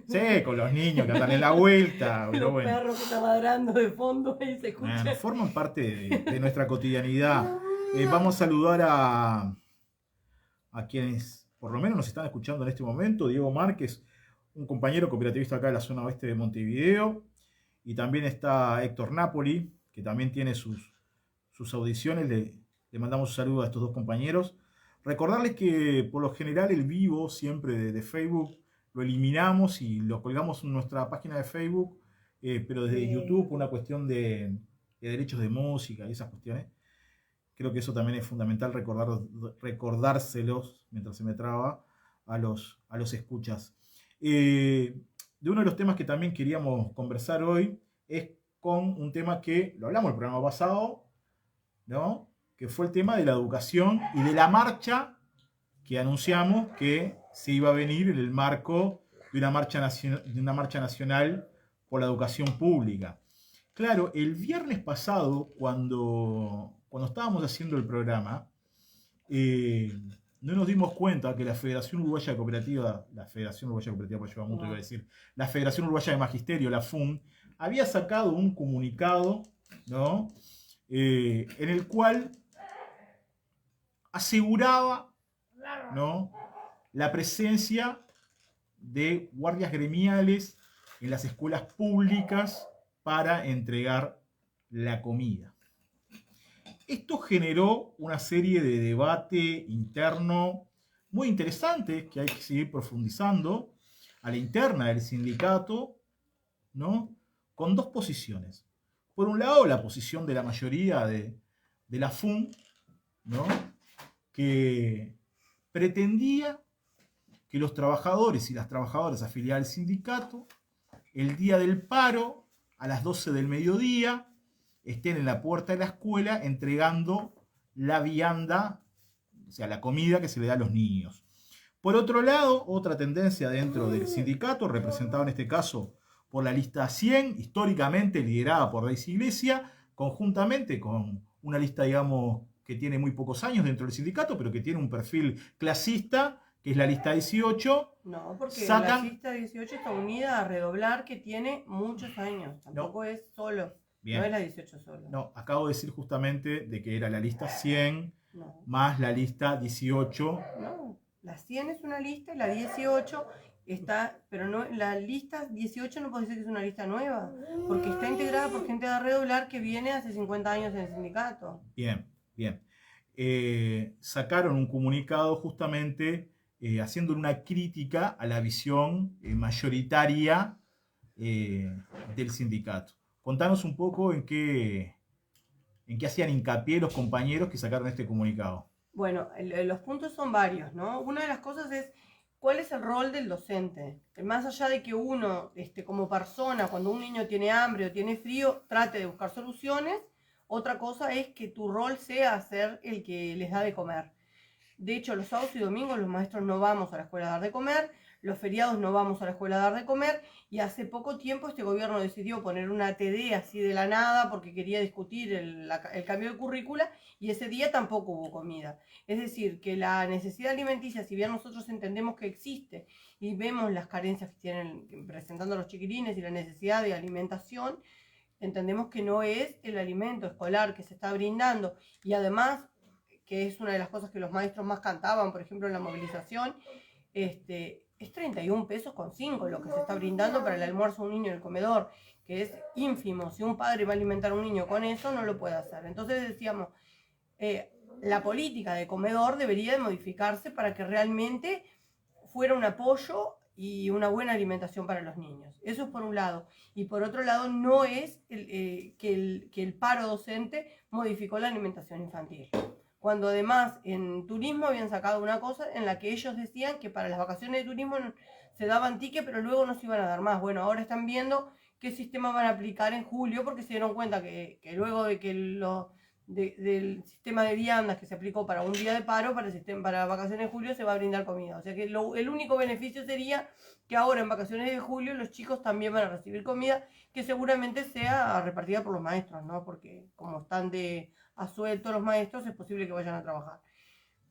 Sí, con los niños que andan en la vuelta. Los bueno, perros que están ladrando de fondo y se escucha. bueno, forman parte de nuestra cotidianidad. Vamos a saludar a quienes por lo menos nos están escuchando en este momento. Diego Márquez, un compañero cooperativista acá de la zona oeste de Montevideo. Y también está Héctor Napoli, que también tiene sus audiciones. Le mandamos un saludo a estos dos compañeros. Recordarles que por lo general el vivo siempre de Facebook lo eliminamos y lo colgamos en nuestra página de Facebook, pero desde YouTube por una cuestión de derechos de música y esas cuestiones. Creo que eso también es fundamental recordárselos, mientras se me traba, a los escuchas. De uno de los temas que también queríamos conversar hoy es con un tema que lo hablamos el programa pasado, ¿no? Que fue el tema de la educación y de la marcha que anunciamos que se iba a venir en el marco de una marcha nacional por la educación pública. Claro, el viernes pasado, cuando estábamos haciendo el programa, no nos dimos cuenta que la Federación Uruguaya Cooperativa, por llevar mucho, iba a decir, la Federación Uruguaya de Magisterio, la FUN, había sacado un comunicado, ¿no? En el cual aseguraba, ¿no?, la presencia de guardias gremiales en las escuelas públicas para entregar la comida. Esto generó una serie de debate interno muy interesante que hay que seguir profundizando a la interna del sindicato, ¿no?, con dos posiciones. Por un lado, la posición de la mayoría de la FUN, ¿no?, que pretendía que los trabajadores y las trabajadoras afiliadas al sindicato, el día del paro, a las 12 del mediodía, estén en la puerta de la escuela entregando la vianda, o sea, la comida que se le da a los niños. Por otro lado, otra tendencia dentro del sindicato, representada en este caso por la lista 100, históricamente liderada por Reis Iglesia, conjuntamente con una lista, digamos, que tiene muy pocos años dentro del sindicato, pero que tiene un perfil clasista, que es la lista 18. No, porque la lista 18 está unida a Redoblar, que tiene muchos años. Tampoco es solo. Bien. No es la 18 solo. No, acabo de decir justamente de que era la lista 100 más la lista 18. No, la 100 es una lista y la 18 está, pero no, la lista 18 no puede decir que es una lista nueva, porque está integrada por gente de Redoblar que viene hace 50 años en el sindicato. Bien. Sacaron un comunicado justamente haciéndole una crítica a la visión mayoritaria del sindicato. Contanos un poco en qué hacían hincapié los compañeros que sacaron este comunicado. Bueno, los puntos son varios, ¿no? Una de las cosas es cuál es el rol del docente. Más allá de que uno, como persona, cuando un niño tiene hambre o tiene frío, trate de buscar soluciones, otra cosa es que tu rol sea ser el que les da de comer. De hecho, los sábados y domingos los maestros no vamos a la escuela a dar de comer, los feriados no vamos a la escuela a dar de comer, y hace poco tiempo este gobierno decidió poner una TD así de la nada porque quería discutir el cambio de currícula, y ese día tampoco hubo comida. Es decir, que la necesidad alimenticia, si bien nosotros entendemos que existe y vemos las carencias que tienen presentando los chiquilines y la necesidad de alimentación, entendemos que no es el alimento escolar que se está brindando, y además, que es una de las cosas que los maestros más cantaban, por ejemplo, en la movilización, es 31 pesos con 5 lo que se está brindando para el almuerzo a un niño en el comedor, que es ínfimo. Si un padre va a alimentar a un niño con eso, no lo puede hacer. Entonces decíamos, la política de comedor debería de modificarse para que realmente fuera un apoyo y una buena alimentación para los niños. Eso es por un lado. Y por otro lado, no es que el paro docente modificó la alimentación infantil. Cuando además en turismo habían sacado una cosa en la que ellos decían que para las vacaciones de turismo se daban tickets, pero luego no se iban a dar más. Bueno, ahora están viendo qué sistema van a aplicar en julio, porque se dieron cuenta que luego de que del sistema de viandas que se aplicó para un día de paro, para vacaciones de julio se va a brindar comida. O sea que el único beneficio sería que ahora en vacaciones de julio los chicos también van a recibir comida, que seguramente sea repartida por los maestros, ¿no? Porque como están a suelto los maestros, es posible que vayan a trabajar.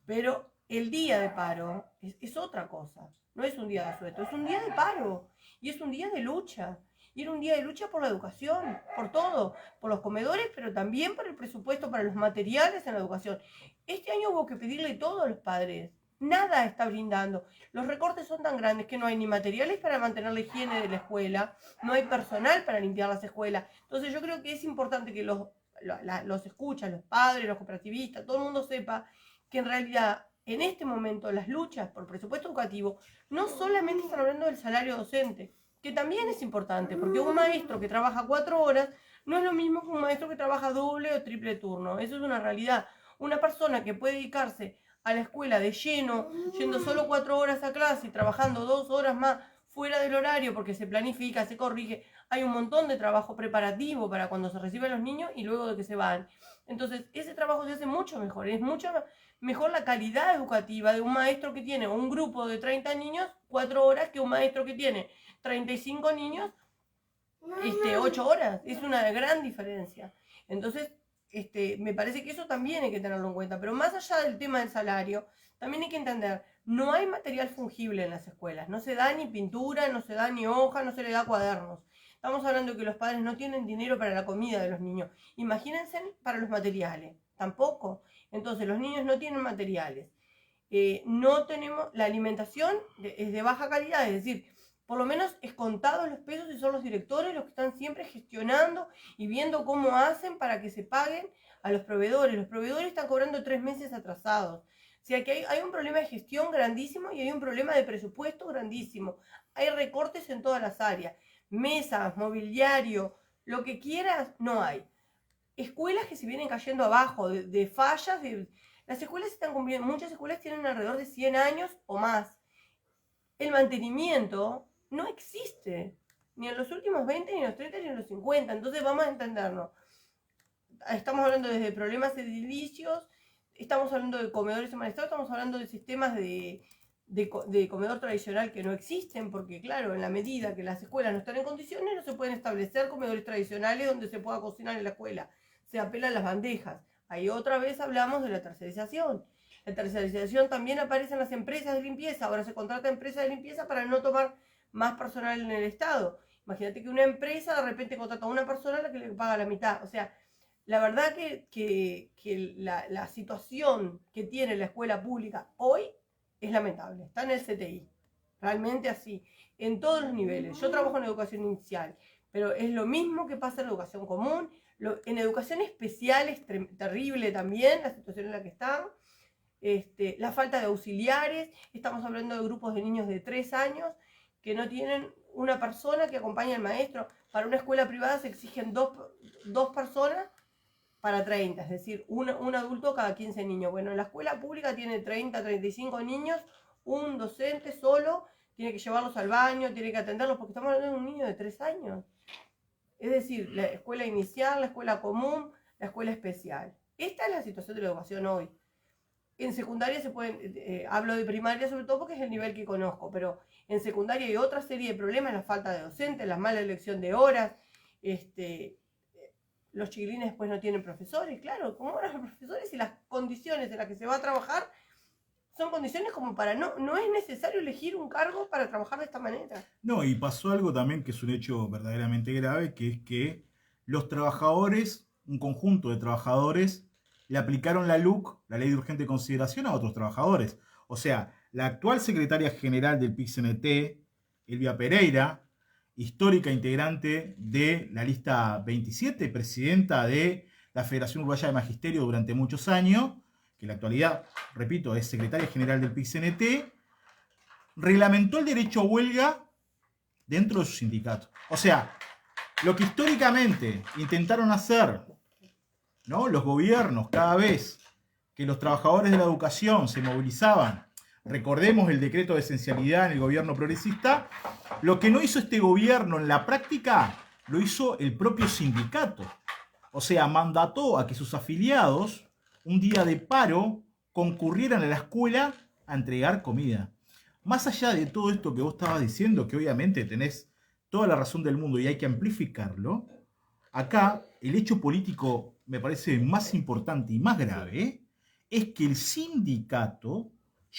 Pero el día de paro es otra cosa. No es un día de asueto, es un día de paro. Y es un día de lucha. Y era un día de lucha por la educación, por todo, por los comedores, pero también por el presupuesto para los materiales en la educación. Este año hubo que pedirle todo a los padres. Nada está brindando. Los recortes son tan grandes que no hay ni materiales para mantener la higiene de la escuela, no hay personal para limpiar las escuelas. Entonces yo creo que es importante que los escuchas, los padres, los cooperativistas, todo el mundo sepa que en realidad en este momento las luchas por presupuesto educativo no solamente están hablando del salario docente, que también es importante, porque un maestro que trabaja 4 horas no es lo mismo que un maestro que trabaja doble o triple turno. Eso es una realidad. Una persona que puede dedicarse a la escuela de lleno, yendo solo 4 horas a clase y trabajando 2 horas más fuera del horario porque se planifica, se corrige, hay un montón de trabajo preparativo para cuando se reciben los niños y luego de que se van. Entonces, ese trabajo se hace mucho mejor, es mucho mejor la calidad educativa de un maestro que tiene un grupo de 30 niños 4 horas que un maestro que tiene 35 niños 8 horas. Es una gran diferencia. Entonces, me parece que eso también hay que tenerlo en cuenta. Pero más allá del tema del salario, también hay que entender, no hay material fungible en las escuelas. No se da ni pintura, no se da ni hoja, no se le da cuadernos. Estamos hablando de que los padres no tienen dinero para la comida de los niños. Imagínense para los materiales. Tampoco. Entonces, los niños no tienen materiales. No tenemos, la alimentación es de baja calidad, es decir, por lo menos es contados los pesos y son los directores los que están siempre gestionando y viendo cómo hacen para que se paguen a los proveedores. Los proveedores están cobrando 3 meses atrasados. O sea que hay un problema de gestión grandísimo y hay un problema de presupuesto grandísimo. Hay recortes en todas las áreas. Mesas, mobiliario, lo que quieras, no hay. Escuelas que se vienen cayendo abajo, de fallas. Las escuelas están cumpliendo, muchas escuelas tienen alrededor de 100 años o más. El mantenimiento no existe, ni en los últimos 20, ni en los 30, ni en los 50. Entonces vamos a entendernos. Estamos hablando desde problemas edilicios, estamos hablando de comedores en mal estado, estamos hablando de sistemas de comedor tradicional que no existen, porque claro, en la medida que las escuelas no están en condiciones, no se pueden establecer comedores tradicionales donde se pueda cocinar en la escuela. Se apelan las bandejas. Ahí otra vez hablamos de la tercerización. La tercerización también aparece en las empresas de limpieza. Ahora se contrata empresas de limpieza para no tomar más personal en el Estado. Imagínate que una empresa de repente contrata a una persona a la que le paga la mitad. O sea, la verdad que la situación que tiene la escuela pública hoy es lamentable. Está en el CTI. Realmente así. En todos los niveles. Yo trabajo en educación inicial, pero es lo mismo que pasa en educación común. En educación especial es terrible también la situación en la que están. La falta de auxiliares. Estamos hablando de grupos de niños de 3 años que no tienen una persona que acompañe al maestro. Para una escuela privada se exigen dos personas para 30, es decir, un adulto cada 15 niños. Bueno, en la escuela pública tiene 30, 35 niños, un docente solo, tiene que llevarlos al baño, tiene que atenderlos, porque estamos hablando de un niño de 3 años. Es decir, la escuela inicial, la escuela común, la escuela especial. Esta es la situación de la educación hoy. En secundaria se pueden, hablo de primaria sobre todo porque es el nivel que conozco, pero en secundaria hay otra serie de problemas, la falta de docentes, la mala elección de horas, los chiquilines después no tienen profesores, claro, ¿cómo van los profesores? Y las condiciones en las que se va a trabajar son condiciones como para no es necesario elegir un cargo para trabajar de esta manera. No, y pasó algo también que es un hecho verdaderamente grave, que es que los trabajadores, un conjunto de trabajadores, le aplicaron la LUC, la Ley de Urgente Consideración, a otros trabajadores. O sea, la actual secretaria general del PIC-CNT, Elvia Pereira, histórica integrante de la lista 27, presidenta de la Federación Uruguaya de Magisterio durante muchos años, que en la actualidad, repito, es secretaria general del PIC-CNT, reglamentó el derecho a huelga dentro de su sindicato. O sea, lo que históricamente intentaron hacer, ¿no?, los gobiernos cada vez que los trabajadores de la educación se movilizaban, recordemos el decreto de esencialidad en el gobierno progresista, lo que no hizo este gobierno en la práctica, lo hizo el propio sindicato. O sea, mandató a que sus afiliados, un día de paro, concurrieran a la escuela a entregar comida. Más allá de todo esto que vos estabas diciendo, que obviamente tenés toda la razón del mundo y hay que amplificarlo, acá el hecho político me parece más importante y más grave, es que el sindicato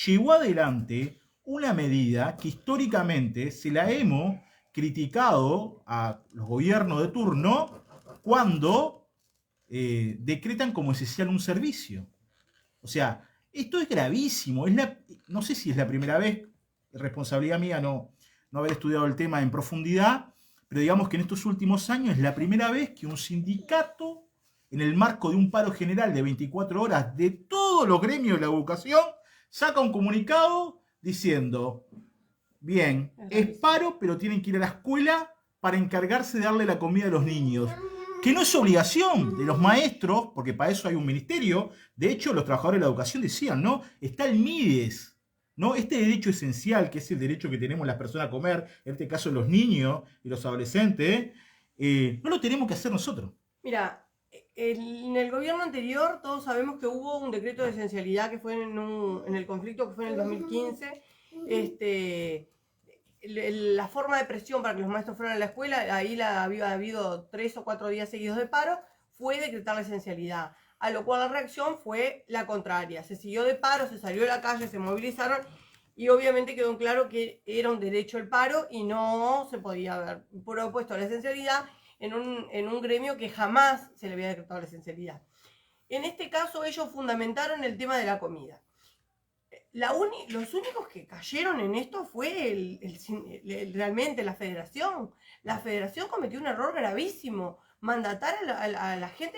llevó adelante una medida que históricamente se la hemos criticado a los gobiernos de turno cuando decretan como esencial un servicio. O sea, esto es gravísimo. No sé si es la primera vez, responsabilidad mía no haber estudiado el tema en profundidad, pero digamos que en estos últimos años es la primera vez que un sindicato, en el marco de un paro general de 24 horas de todos los gremios de la educación, saca un comunicado diciendo, bien, es paro, pero tienen que ir a la escuela para encargarse de darle la comida a los niños. Que no es obligación de los maestros, porque para eso hay un ministerio. De hecho, los trabajadores de la educación decían, ¿no? Está el MIDES, ¿no? Este derecho esencial, que es el derecho que tenemos las personas a comer, en este caso los niños y los adolescentes, no lo tenemos que hacer nosotros. Mira, en el gobierno anterior todos sabemos que hubo un decreto de esencialidad que fue en el conflicto que fue en el 2015. La forma de presión para que los maestros fueran a la escuela, ahí había habido 3 o 4 días seguidos de paro, fue decretar la esencialidad. A lo cual la reacción fue la contraria. Se siguió de paro, se salió a la calle, se movilizaron y obviamente quedó en claro que era un derecho el paro y no se podía haber propuesto la esencialidad en un gremio que jamás se le había decretado la esencialidad. En este caso ellos fundamentaron el tema de la comida. Los únicos que cayeron en esto fue realmente la federación. La federación cometió un error gravísimo. Mandatar a la gente,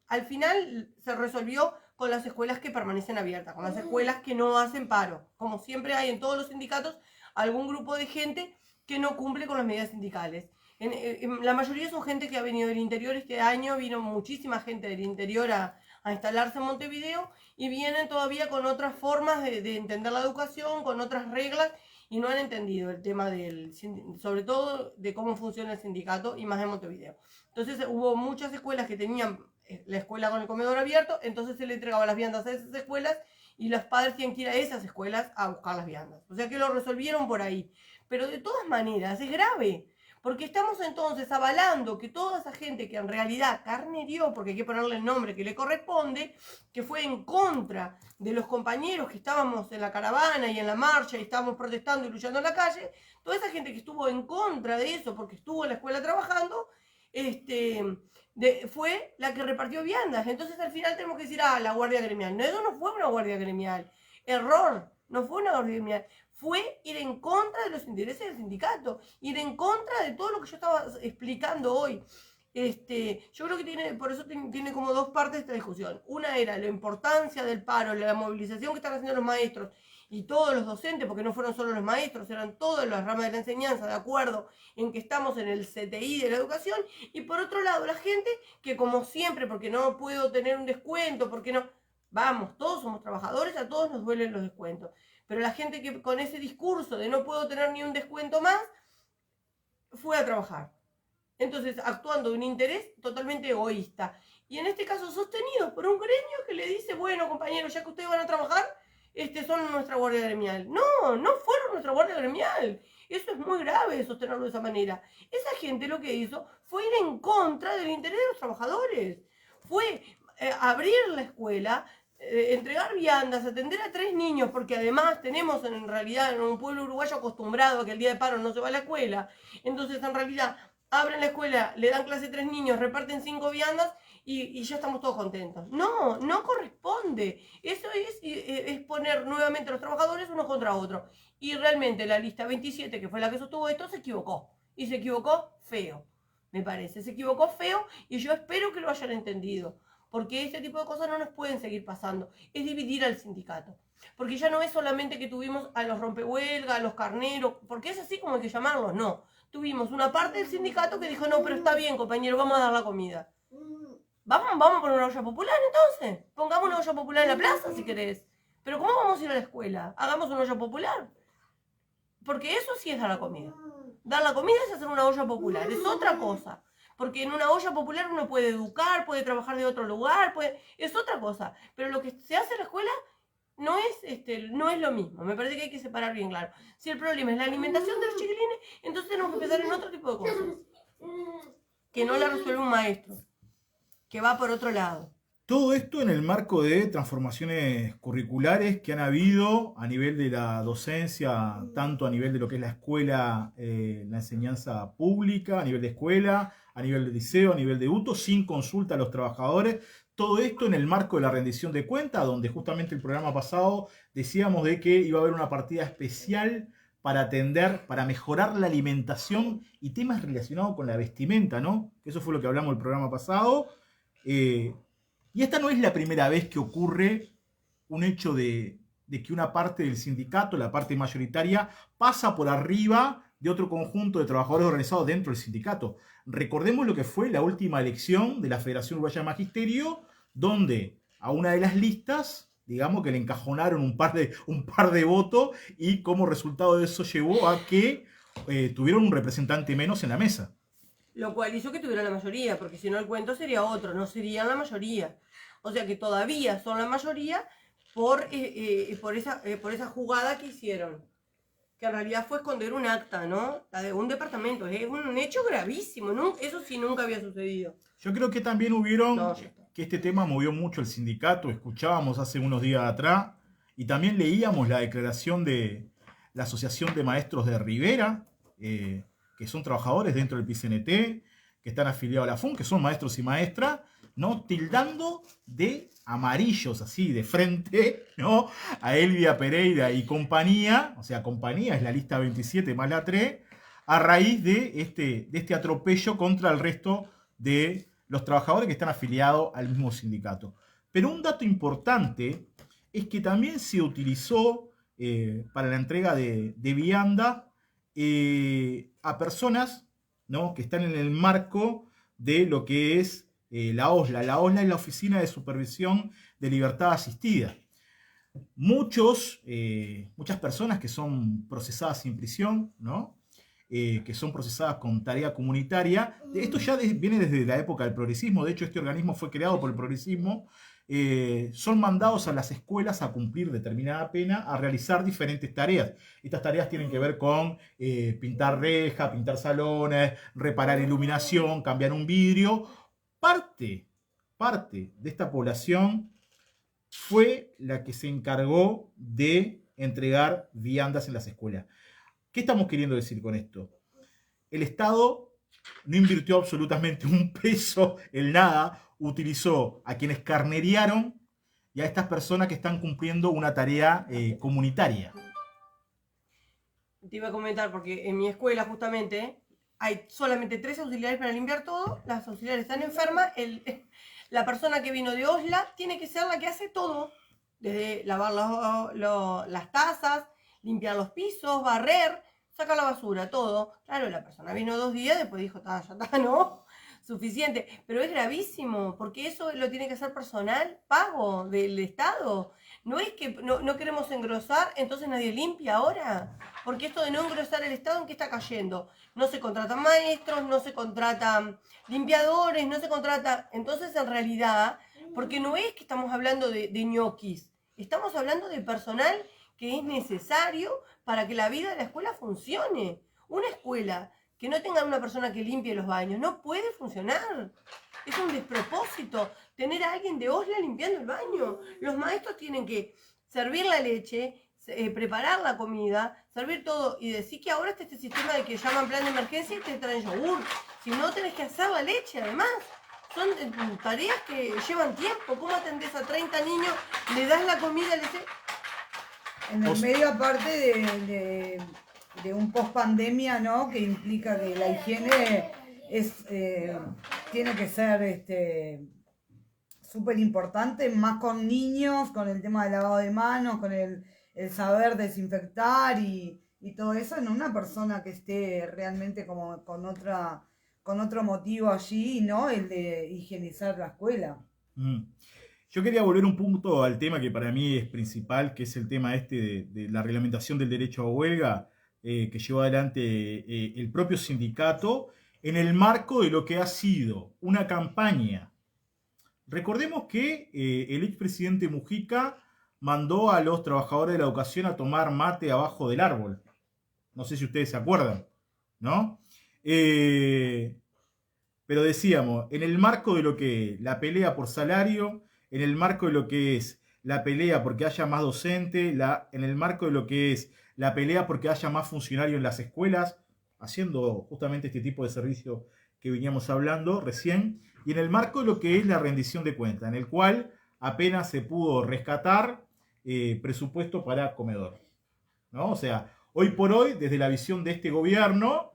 al final se resolvió con las escuelas que permanecen abiertas, con las escuelas que no hacen paro. Como siempre hay en todos los sindicatos algún grupo de gente que no cumple con las medidas sindicales. La mayoría son gente que ha venido del interior. Este año vino muchísima gente del interior a instalarse en Montevideo y vienen todavía con otras formas de entender la educación, con otras reglas, y no han entendido el tema sobre todo de cómo funciona el sindicato y más en Montevideo. Entonces hubo muchas escuelas que tenían la escuela con el comedor abierto, entonces se le entregaba las viandas a esas escuelas y los padres tienen que ir a esas escuelas a buscar las viandas. O sea que lo resolvieron por ahí. Pero de todas maneras es grave. Porque estamos entonces avalando que toda esa gente que en realidad carnerió, porque hay que ponerle el nombre que le corresponde, que fue en contra de los compañeros que estábamos en la caravana y en la marcha y estábamos protestando y luchando en la calle, toda esa gente que estuvo en contra de eso porque estuvo en la escuela trabajando, fue la que repartió viandas. Entonces al final tenemos que decir, la guardia gremial. No, eso no fue una guardia gremial. Error, no fue una guardia gremial. Fue ir en contra de los intereses del sindicato, ir en contra de todo lo que yo estaba explicando hoy. Yo creo que por eso tiene como dos partes esta discusión. Una era la importancia del paro, la movilización que están haciendo los maestros y todos los docentes, porque no fueron solo los maestros, eran todas las ramas de la enseñanza, de acuerdo en que estamos en el CTI de la educación. Y por otro lado, la gente que como siempre, porque no puedo tener un descuento, porque no... Vamos, todos somos trabajadores, a todos nos duelen los descuentos. Pero la gente que con ese discurso de no puedo tener ni un descuento más, fue a trabajar. Entonces, actuando de un interés totalmente egoísta. Y en este caso sostenido por un gremio que le dice, bueno, compañeros, ya que ustedes van a trabajar, son nuestra guardia gremial. No, no fueron nuestra guardia gremial. Eso es muy grave, sostenerlo de esa manera. Esa gente lo que hizo fue ir en contra del interés de los trabajadores. Fue abrir la escuela, entregar viandas, atender a 3 niños, porque además tenemos en realidad en un pueblo uruguayo acostumbrado a que el día de paro no se va a la escuela. Entonces en realidad abren la escuela, le dan clase a 3 niños, reparten 5 viandas y ya estamos todos contentos. No, no corresponde. Eso es poner nuevamente a los trabajadores unos contra otros. Y realmente la lista 27, que fue la que sostuvo esto, se equivocó. Y se equivocó feo, me parece. Se equivocó feo y yo espero que lo hayan entendido. Porque este tipo de cosas no nos pueden seguir pasando. Es dividir al sindicato. Porque ya no es solamente que tuvimos a los rompehuelgas, a los carneros, porque es así como hay que llamarlos, no. Tuvimos una parte del sindicato que dijo, no, pero está bien, compañero, vamos a dar la comida. Vamos a poner una olla popular entonces. Pongamos una olla popular en la plaza si querés. Pero ¿cómo vamos a ir a la escuela? Hagamos una olla popular. Porque eso sí es dar la comida. Dar la comida es hacer una olla popular, es otra cosa. Porque en una olla popular uno puede educar, puede trabajar de otro lugar, es otra cosa. Pero lo que se hace en la escuela no es lo mismo. Me parece que hay que separar bien claro. Si el problema es la alimentación de los chiquilines, entonces tenemos que pensar en otro tipo de cosas. Que no la resuelve un maestro, que va por otro lado. Todo esto en el marco de transformaciones curriculares que han habido a nivel de la docencia, tanto a nivel de lo que es la escuela, la enseñanza pública, a nivel de escuela, a nivel de liceo, a nivel de UTO, sin consulta a los trabajadores. Todo esto en el marco de la rendición de cuentas, donde justamente el programa pasado decíamos de que iba a haber una partida especial para atender, para mejorar la alimentación y temas relacionados con la vestimenta, ¿no? Eso fue lo que hablamos el programa pasado. Y esta no es la primera vez que ocurre un hecho de de que una parte del sindicato, la parte mayoritaria, pasa por arriba de otro conjunto de trabajadores organizados dentro del sindicato. Recordemos lo que fue la última elección de la Federación Uruguaya de Magisterio, donde a una de las listas, digamos que le encajonaron un par de votos, y como resultado de eso llevó a que tuvieron un representante menos en la mesa. Lo cual hizo que tuvieran la mayoría, porque si no el cuento sería otro, no serían la mayoría. O sea que todavía son la mayoría por esa jugada que hicieron. Que en realidad fue esconder un acta, ¿no? La de un departamento. Es un hecho gravísimo, ¿no? Eso sí nunca había sucedido. Yo creo que también hubieron, No, ya está. que este tema movió mucho el sindicato, escuchábamos hace unos días atrás, y también leíamos la declaración de la Asociación de Maestros de Rivera, que son trabajadores dentro del PCNT, que están afiliados a la FUN, que son maestros y maestras, ¿no? Tildando de amarillos, así, de frente, ¿no? A Elvia Pereira y compañía, o sea, compañía es la lista 27 más la 3, a raíz de este atropello contra el resto de los trabajadores que están afiliados al mismo sindicato. Pero un dato importante es que también se utilizó para la entrega de vianda a personas, ¿no? Que están en el marco de lo que es la OSLA. La OSLA es la Oficina de Supervisión de Libertad Asistida. Muchas personas que son procesadas en prisión, ¿no? Que son procesadas con tarea comunitaria. Esto ya viene desde la época del progresismo. De hecho, este organismo fue creado por el progresismo. Son mandados a las escuelas a cumplir determinada pena, a realizar diferentes tareas. Estas tareas tienen que ver con pintar rejas, pintar salones, reparar iluminación, cambiar un vidrio. Parte de esta población fue la que se encargó de entregar viandas en las escuelas. ¿Qué estamos queriendo decir con esto? El Estado no invirtió absolutamente un peso en nada, utilizó a quienes carneriaron y a estas personas que están cumpliendo una tarea comunitaria. Te iba a comentar, porque en mi escuela justamente hay solamente 3 auxiliares para limpiar todo, las auxiliares están enfermas, la persona que vino de OSLA tiene que ser la que hace todo, desde lavar las tazas, limpiar los pisos, barrer, sacar la basura, todo. Claro, la persona vino 2 días, después dijo, ya está, ¿no? Suficiente. Pero es gravísimo, porque eso lo tiene que hacer personal pago del Estado. No es que no queremos engrosar, entonces nadie limpia ahora. Porque esto de no engrosar el Estado, ¿en qué está cayendo? No se contratan maestros, no se contratan limpiadores, no se contrata. Entonces, en realidad, porque no es que estamos hablando de ñoquis, estamos hablando de personal que es necesario para que la vida de la escuela funcione. Una escuela que no tenga una persona que limpie los baños no puede funcionar. Es un despropósito tener a alguien de OSLA limpiando el baño. Los maestros tienen que servir la leche, preparar la comida, servir todo, y decir que ahora está este sistema de que llaman plan de emergencia y te traen yogur. Si no, tenés que hacer la leche, además. Son tareas que llevan tiempo. ¿Cómo atendés a 30 niños? ¿Le das la comida? En el medio, aparte de un post-pandemia, ¿no? Que implica que la higiene tiene que ser súper importante, más con niños, con el tema del lavado de manos, con el saber desinfectar y todo eso, en una persona que esté realmente como con otro motivo allí, ¿no? El de higienizar la escuela. Yo quería volver un punto al tema que para mí es principal, que es el tema de la reglamentación del derecho a huelga, que llevó adelante el propio sindicato en el marco de lo que ha sido una campaña. Recordemos que el expresidente Mujica mandó a los trabajadores de la educación a tomar mate abajo del árbol. No sé si ustedes se acuerdan, ¿no? Pero decíamos, en el marco de lo que la pelea por salario, en el marco de lo que es la pelea porque haya más docente, en el marco de lo que es la pelea porque haya más funcionarios en las escuelas, haciendo justamente este tipo de servicio que veníamos hablando recién, y en el marco de lo que es la rendición de cuentas, en el cual apenas se pudo rescatar presupuesto para comedor, ¿no? O sea, hoy por hoy, desde la visión de este gobierno,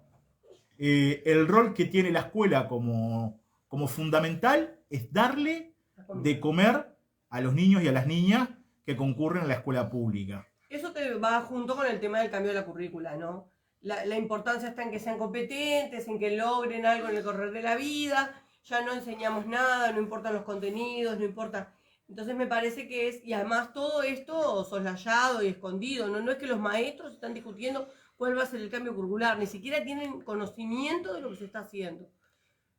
el rol que tiene la escuela como fundamental es darle de comer a los niños y a las niñas que concurren a la escuela pública. Eso te va junto con el tema del cambio de la currícula, ¿no? La importancia está en que sean competentes, en que logren algo en el correr de la vida, ya no enseñamos nada, no importan los contenidos, no importa. Entonces me parece que es, y además todo esto soslayado y escondido, ¿no? No es que los maestros están discutiendo cuál va a ser el cambio curricular, ni siquiera tienen conocimiento de lo que se está haciendo.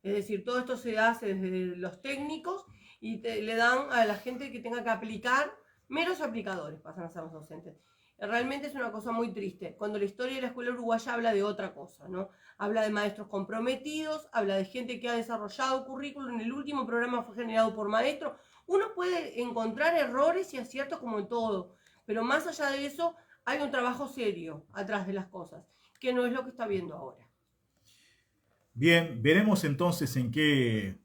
Es decir, todo esto se hace desde los técnicos y le dan a la gente que tenga que aplicar, meros aplicadores pasan a ser los docentes. Realmente es una cosa muy triste, cuando la historia de la escuela uruguaya habla de otra cosa, ¿no? Habla de maestros comprometidos, habla de gente que ha desarrollado currículum, el último programa fue generado por maestros. Uno puede encontrar errores y aciertos como en todo, pero más allá de eso hay un trabajo serio atrás de las cosas, que no es lo que está viendo ahora. Bien, veremos entonces en qué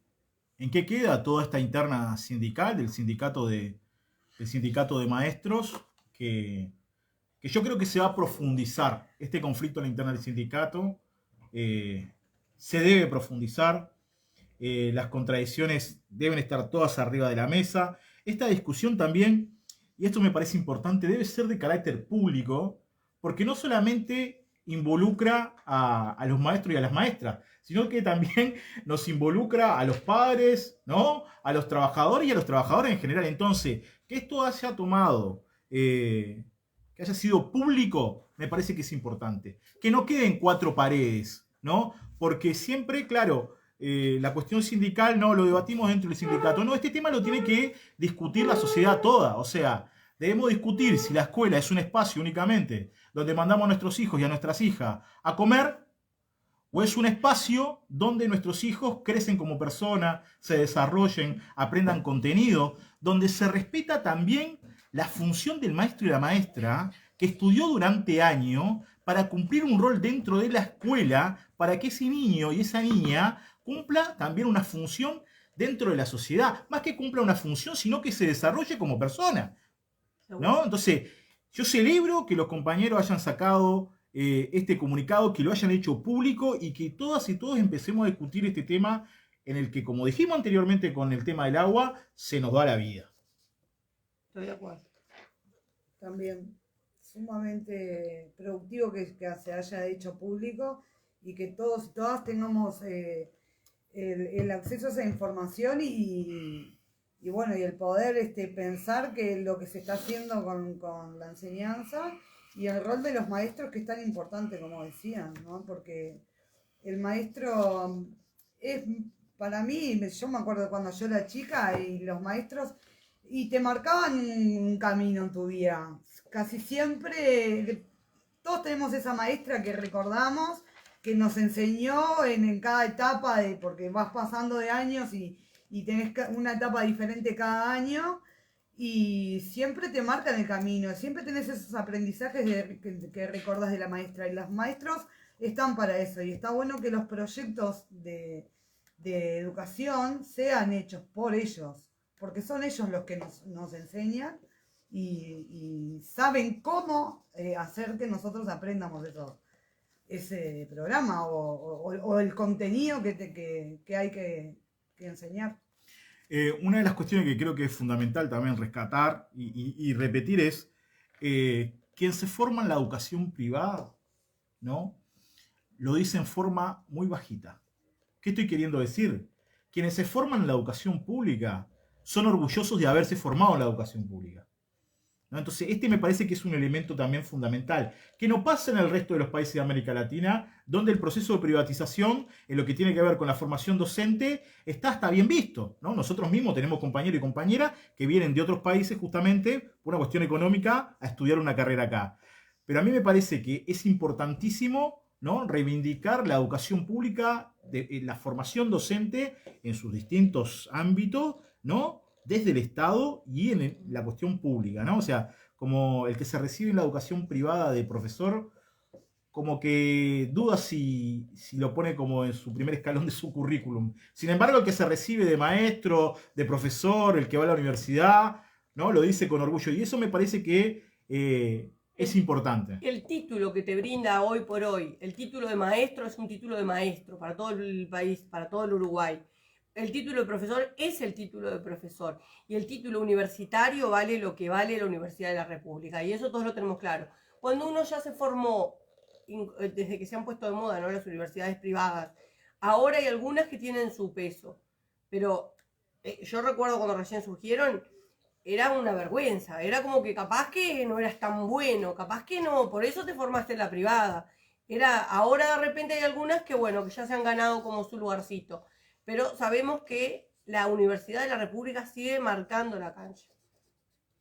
queda toda esta interna sindical del sindicato de maestros, que yo creo que se va a profundizar. Este conflicto en la interna del sindicato se debe profundizar. Las contradicciones deben estar todas arriba de la mesa. Esta discusión también, y esto me parece importante, debe ser de carácter público, porque no solamente involucra a los maestros y a las maestras, sino que también nos involucra a los padres, ¿no? A los trabajadores y a los trabajadores en general. Entonces, que esto haya tomado, que haya sido público, me parece que es importante. Que no quede en cuatro paredes, ¿no? Porque siempre, claro, la cuestión sindical, no, lo debatimos dentro del sindicato. No, este tema lo tiene que discutir la sociedad toda. O sea, debemos discutir si la escuela es un espacio únicamente donde mandamos a nuestros hijos y a nuestras hijas a comer, o es un espacio donde nuestros hijos crecen como personas, se desarrollen, aprendan contenido, donde se respeta también la función del maestro y la maestra que estudió durante años para cumplir un rol dentro de la escuela, para que ese niño y esa niña cumpla también una función dentro de la sociedad. Más que cumpla una función, sino que se desarrolle como persona, ¿no? Entonces, yo celebro que los compañeros hayan sacado este comunicado, que lo hayan hecho público y que todas y todos empecemos a discutir este tema en el que, como dijimos anteriormente con el tema del agua, se nos da la vida. Estoy de acuerdo. También sumamente productivo que se haya hecho público y que todos y todas tengamos el acceso a esa información y bueno, y el poder pensar que lo que se está haciendo con la enseñanza y el rol de los maestros, que es tan importante, como decían, ¿no? Porque el maestro es, para mí, yo me acuerdo cuando yo era chica y los maestros, y te marcaban un camino en tu vida. Casi siempre, todos tenemos esa maestra que recordamos, que nos enseñó en cada etapa, porque vas pasando de años y tenés una etapa diferente cada año, y siempre te marcan el camino, siempre tenés esos aprendizajes que recordás de la maestra, y los maestros están para eso, y está bueno que los proyectos de educación sean hechos por ellos, porque son ellos los que nos enseñan y saben cómo hacer que nosotros aprendamos ese programa o el contenido que hay que enseñar. Una de las cuestiones que creo que es fundamental también rescatar y repetir es quien se forma en la educación privada, ¿no? Lo dice en forma muy bajita. ¿Qué estoy queriendo decir? Quienes se forman en la educación pública son orgullosos de haberse formado en la educación pública, ¿no? Entonces, este me parece que es un elemento también fundamental, que no pasa en el resto de los países de América Latina, donde el proceso de privatización, en lo que tiene que ver con la formación docente, está hasta bien visto, ¿no? Nosotros mismos tenemos compañeros y compañeras que vienen de otros países justamente por una cuestión económica a estudiar una carrera acá. Pero a mí me parece que es importantísimo, ¿no?, reivindicar la educación pública, la formación docente en sus distintos ámbitos, ¿no?, desde el Estado y en la cuestión pública, ¿no? O sea, como el que se recibe en la educación privada de profesor, como que duda si lo pone como en su primer escalón de su currículum. Sin embargo, el que se recibe de maestro, de profesor, el que va a la universidad, ¿no?, lo dice con orgullo. Y eso me parece que es importante. El título que te brinda hoy por hoy, el título de maestro, es un título de maestro para todo el país, para todo el Uruguay. el título de profesor es el título de profesor y el título universitario vale lo que vale la Universidad de la República, y eso todos lo tenemos claro. Cuando uno ya se formó, desde que se han puesto de moda, ¿no?, las universidades privadas, ahora hay algunas que tienen su peso, pero yo recuerdo cuando recién surgieron, era una vergüenza, era como que capaz que no eras tan bueno, capaz que no, por eso te formaste en la privada. Ahora de repente hay algunas que, bueno, que ya se han ganado como su lugarcito, pero sabemos que la Universidad de la República sigue marcando la cancha,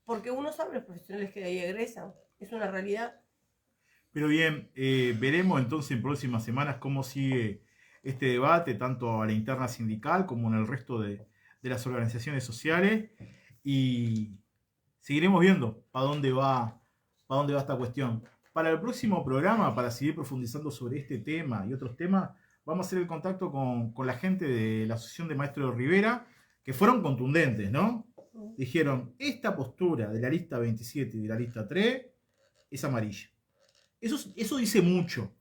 porque uno sabe los profesionales que de ahí egresan, es una realidad. Pero bien, veremos entonces en próximas semanas cómo sigue este debate, tanto a la interna sindical como en el resto de las organizaciones sociales, y seguiremos viendo para dónde va esta cuestión. Para el próximo programa, para seguir profundizando sobre este tema y otros temas, vamos a hacer el contacto con la gente de la Asociación de Maestros de Rivera, que fueron contundentes, ¿no? Dijeron, esta postura de la lista 27 y de la lista 3 es amarilla. Eso dice mucho.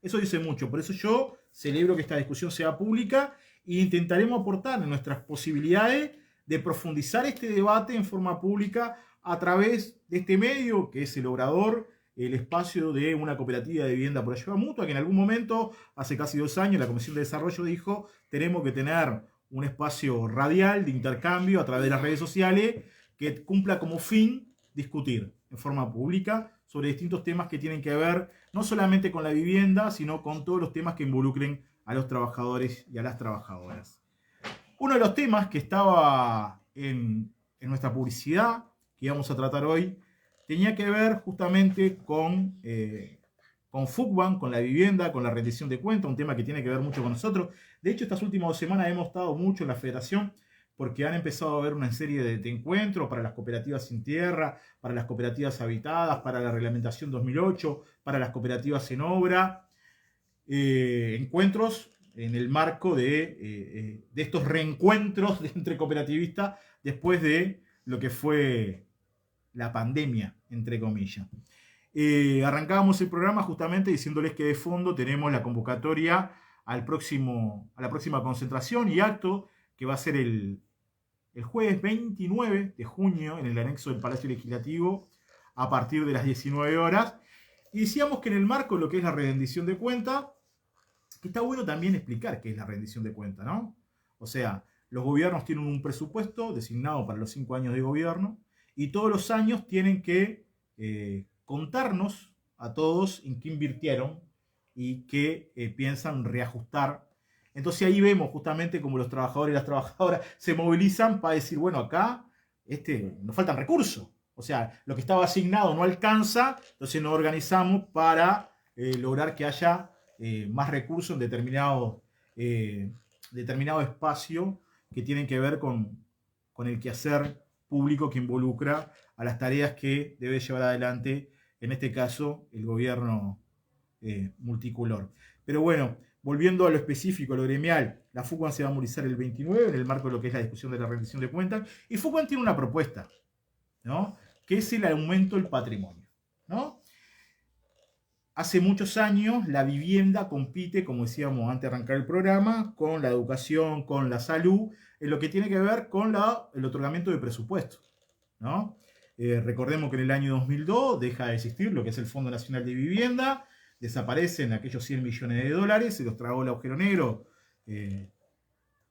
Eso dice mucho. Por eso yo celebro que esta discusión sea pública e intentaremos aportar en nuestras posibilidades de profundizar este debate en forma pública a través de este medio, que es el Obrador, el espacio de una cooperativa de vivienda por ayuda mutua, que en algún momento, hace casi 2 años, la Comisión de Desarrollo dijo, tenemos que tener un espacio radial de intercambio a través de las redes sociales que cumpla como fin discutir en forma pública sobre distintos temas que tienen que ver no solamente con la vivienda, sino con todos los temas que involucren a los trabajadores y a las trabajadoras. Uno de los temas que estaba en nuestra publicidad, que íbamos a tratar hoy, tenía que ver justamente con FUCBAN, con la vivienda, con la rendición de cuentas, un tema que tiene que ver mucho con nosotros. De hecho, estas últimas 2 semanas hemos estado mucho en la federación porque han empezado a haber una serie de encuentros para las cooperativas sin tierra, para las cooperativas habitadas, para la reglamentación 2008, para las cooperativas en obra. Encuentros en el marco de estos reencuentros entre cooperativistas después de lo que fue la pandemia, entre comillas. Arrancábamos el programa justamente diciéndoles que de fondo tenemos la convocatoria a la próxima concentración y acto que va a ser el jueves 29 de junio en el anexo del Palacio Legislativo a partir de las 19 horas. Y decíamos que en el marco de lo que es la rendición de cuenta, que está bueno también explicar qué es la rendición de cuenta, ¿no? O sea, los gobiernos tienen un presupuesto designado para los 5 años de gobierno y todos los años tienen que contarnos a todos en qué invirtieron y qué piensan reajustar. Entonces ahí vemos justamente cómo los trabajadores y las trabajadoras se movilizan para decir, bueno, acá nos faltan recursos. O sea, lo que estaba asignado no alcanza, entonces nos organizamos para lograr que haya más recursos en determinado espacio que tienen que ver con el quehacer público que involucra a las tareas que debe llevar adelante, en este caso, el gobierno multicolor. Pero bueno, volviendo a lo específico, a lo gremial, la FUCBAN se va a movilizar el 29 en el marco de lo que es la discusión de la rendición de cuentas, y FUCBAN tiene una propuesta, ¿no?, que es el aumento del patrimonio, ¿no? Hace muchos años la vivienda compite, como decíamos antes de arrancar el programa, con la educación, con la salud, en lo que tiene que ver con el otorgamiento de presupuestos, ¿no? Recordemos que en el año 2002 deja de existir lo que es el Fondo Nacional de Vivienda, desaparecen aquellos 100 millones de dólares, se los tragó el agujero negro,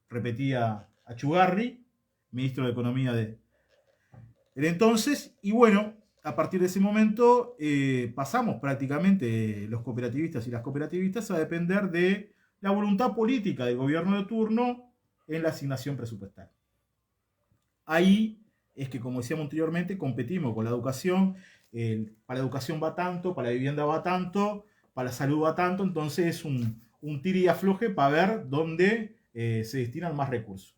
repetía Achugarri, ministro de Economía de entonces, y bueno, a partir de ese momento pasamos prácticamente los cooperativistas y las cooperativistas a depender de la voluntad política del gobierno de turno en la asignación presupuestaria. Ahí es que, como decíamos anteriormente, competimos con la educación. Para la educación va tanto, para la vivienda va tanto, para la salud va tanto, entonces es un tire y afloje para ver dónde se destinan más recursos.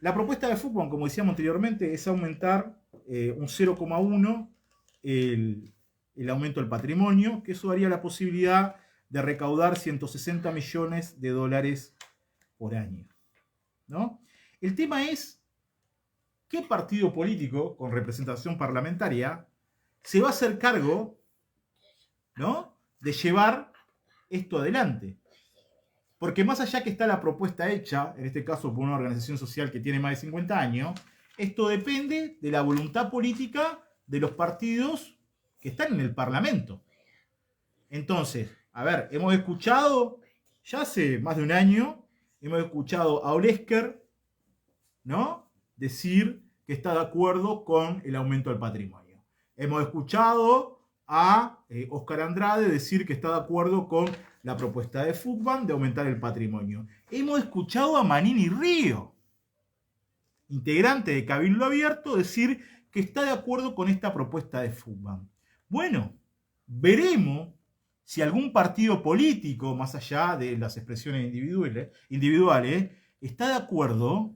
La propuesta de FUCBAN, como decíamos anteriormente, es aumentar un 0,1 el aumento del patrimonio, que eso daría la posibilidad de recaudar 160 millones de dólares por año, ¿no? El tema es, ¿qué partido político con representación parlamentaria se va a hacer cargo, ¿no?, de llevar esto adelante? Porque más allá que está la propuesta hecha, en este caso por una organización social que tiene más de 50 años, esto depende de la voluntad política de los partidos que están en el Parlamento. Entonces, a ver, hemos escuchado, ya hace más de un año, hemos escuchado a Olesker, ¿no?, decir que está de acuerdo con el aumento del patrimonio. Hemos escuchado a Óscar Andrade decir que está de acuerdo con la propuesta de Fugban de aumentar el patrimonio. Hemos escuchado a Manini Río, integrante de Cabildo Abierto, decir que está de acuerdo con esta propuesta de Fugban. Bueno, veremos si algún partido político, más allá de las expresiones individuales, está de acuerdo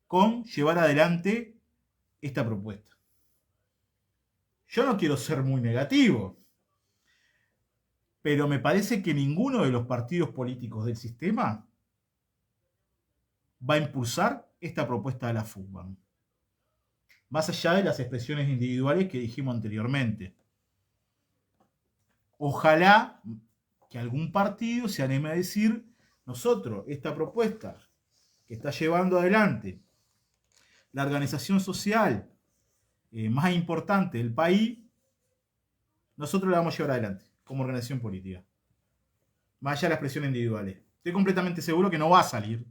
con llevar adelante esta propuesta. Yo no quiero ser muy negativo, pero me parece que ninguno de los partidos políticos del sistema va a impulsar esta propuesta de la Fugban. Más allá de las expresiones individuales que dijimos anteriormente. Ojalá que algún partido se anime a decir, nosotros, esta propuesta que está llevando adelante la organización social más importante del país, nosotros la vamos a llevar adelante como organización política. Más allá de las expresiones individuales. Estoy completamente seguro que no va a salir.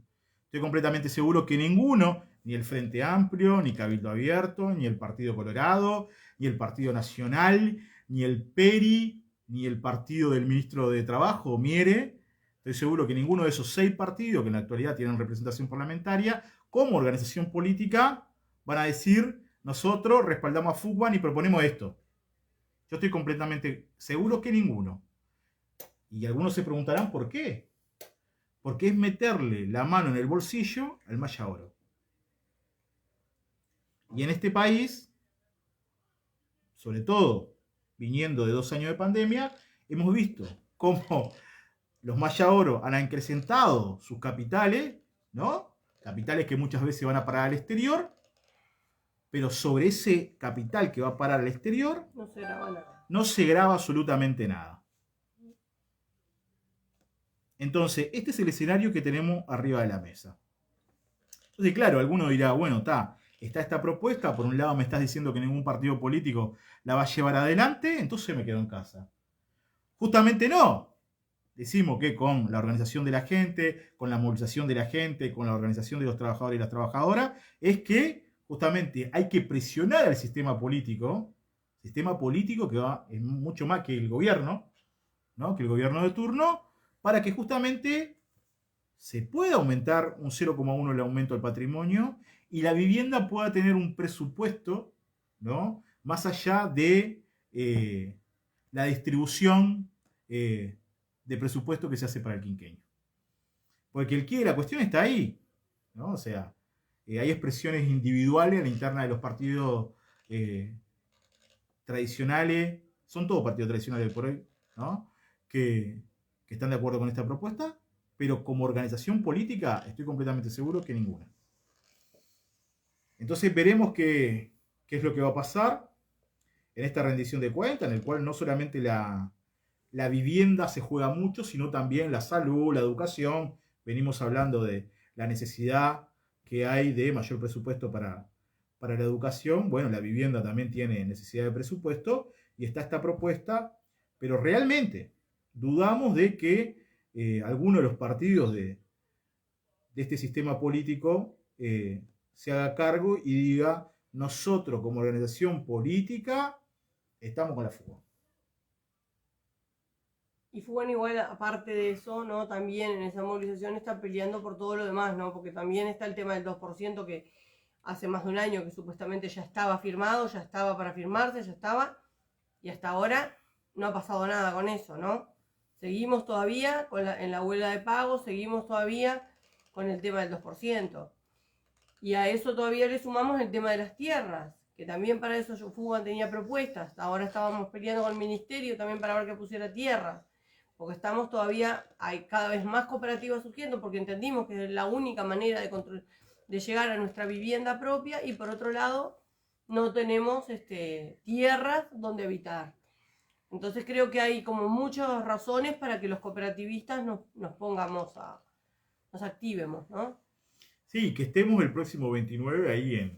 Estoy completamente seguro que ninguno, ni el Frente Amplio, ni Cabildo Abierto, ni el Partido Colorado, ni el Partido Nacional, ni el PERI, ni el partido del ministro de Trabajo, Miere, estoy seguro que ninguno de esos 6 partidos, que en la actualidad tienen representación parlamentaria, como organización política, van a decir, nosotros respaldamos a Fugban y proponemos esto. Yo estoy completamente seguro que ninguno. Y algunos se preguntarán por qué. Porque es meterle la mano en el bolsillo al Maya Oro. Y en este país, sobre todo viniendo de 2 años de pandemia, hemos visto cómo los Maya Oro han acrecentado sus capitales, ¿no? Capitales que muchas veces van a parar al exterior, pero sobre ese capital que va a parar al exterior no se graba absolutamente nada. Entonces, este es el escenario que tenemos arriba de la mesa. Entonces, claro, alguno dirá, bueno, está esta propuesta, por un lado me estás diciendo que ningún partido político la va a llevar adelante, entonces me quedo en casa. Justamente no. Decimos que con la organización de la gente, con la movilización de la gente, con la organización de los trabajadores y las trabajadoras, es que justamente hay que presionar al sistema político que va es mucho más que el gobierno, ¿no?, que el gobierno de turno, para que justamente se pueda aumentar un 0,1 el aumento del patrimonio y la vivienda pueda tener un presupuesto, ¿no?, más allá de la distribución de presupuesto que se hace para el quinquenio. Porque la cuestión está ahí, ¿no? O sea, hay expresiones individuales a la interna de los partidos tradicionales, son todos partidos tradicionales por hoy, ¿no?, que están de acuerdo con esta propuesta, pero como organización política estoy completamente seguro que ninguna. Entonces veremos qué es lo que va a pasar en esta rendición de cuentas, en el cual no solamente la vivienda se juega mucho, sino también la salud, la educación. Venimos hablando de la necesidad que hay de mayor presupuesto para la educación. Bueno, la vivienda también tiene necesidad de presupuesto y está esta propuesta, pero realmente dudamos de que alguno de los partidos de este sistema político se haga cargo y diga, nosotros como organización política estamos con la Fugban. Y Fugban igual, aparte de eso, ¿no?, también en esa movilización está peleando por todo lo demás, ¿no? Porque también está el tema del 2% que hace más de un año que supuestamente ya estaba firmado, ya estaba para firmarse, ya estaba, y hasta ahora no ha pasado nada con eso, ¿no? Seguimos todavía en la huelga de pago, seguimos todavía con el tema del 2%. Y a eso todavía le sumamos el tema de las tierras, que también para eso Fugban tenía propuestas. Ahora estábamos peleando con el ministerio también para ver que pusiera tierras, porque estamos todavía, hay cada vez más cooperativas surgiendo, porque entendimos que es la única manera de llegar a nuestra vivienda propia, y por otro lado no tenemos tierras donde habitar. Entonces creo que hay como muchas razones para que los cooperativistas nos pongamos nos activemos, ¿no? Sí, que estemos el próximo 29 ahí en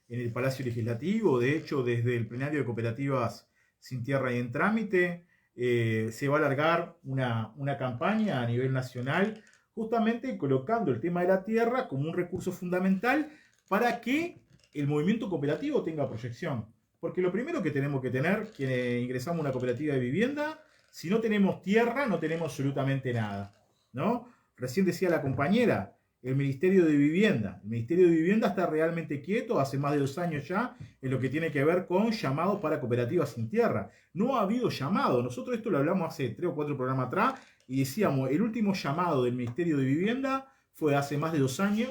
el Palacio Legislativo. De hecho, desde el plenario de cooperativas sin tierra y en trámite, se va a alargar una campaña a nivel nacional, justamente colocando el tema de la tierra como un recurso fundamental para que el movimiento cooperativo tenga proyección. Porque lo primero que tenemos que tener, quienes ingresamos a una cooperativa de vivienda, si no tenemos tierra, no tenemos absolutamente nada, ¿no? Recién decía la compañera, el Ministerio de Vivienda. El Ministerio de Vivienda está realmente quieto hace más de 2 años ya en lo que tiene que ver con llamados para cooperativas sin tierra. No ha habido llamado. Nosotros esto lo hablamos hace 3 o 4 programas atrás y decíamos, el último llamado del Ministerio de Vivienda fue hace más de 2 años.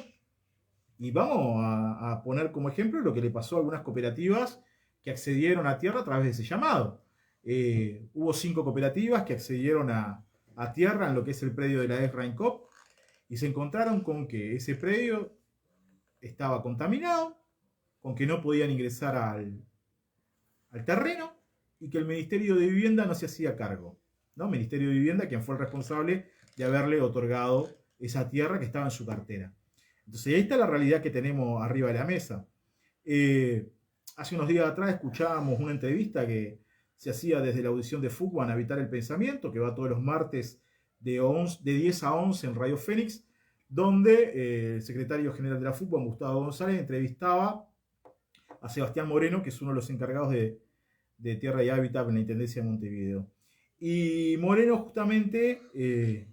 Y vamos a poner como ejemplo lo que le pasó a algunas cooperativas que accedieron a tierra a través de ese llamado. Hubo 5 cooperativas que accedieron a tierra en lo que es el predio de la ex Raincop y se encontraron con que ese predio estaba contaminado, con que no podían ingresar al terreno y que el Ministerio de Vivienda no se hacía cargo, ¿no? Ministerio de Vivienda, quien fue el responsable de haberle otorgado esa tierra que estaba en su cartera. Entonces ahí está la realidad que tenemos arriba de la mesa. Hace unos días atrás escuchábamos una entrevista que se hacía desde la audición de Fútbol a Habitar el Pensamiento, que va todos los martes de 10 a 11 en Radio Fénix, donde el secretario general de la Fútbol, Gustavo González, entrevistaba a Sebastián Moreno, que es uno de los encargados de Tierra y Hábitat en la Intendencia de Montevideo. Y Moreno justamente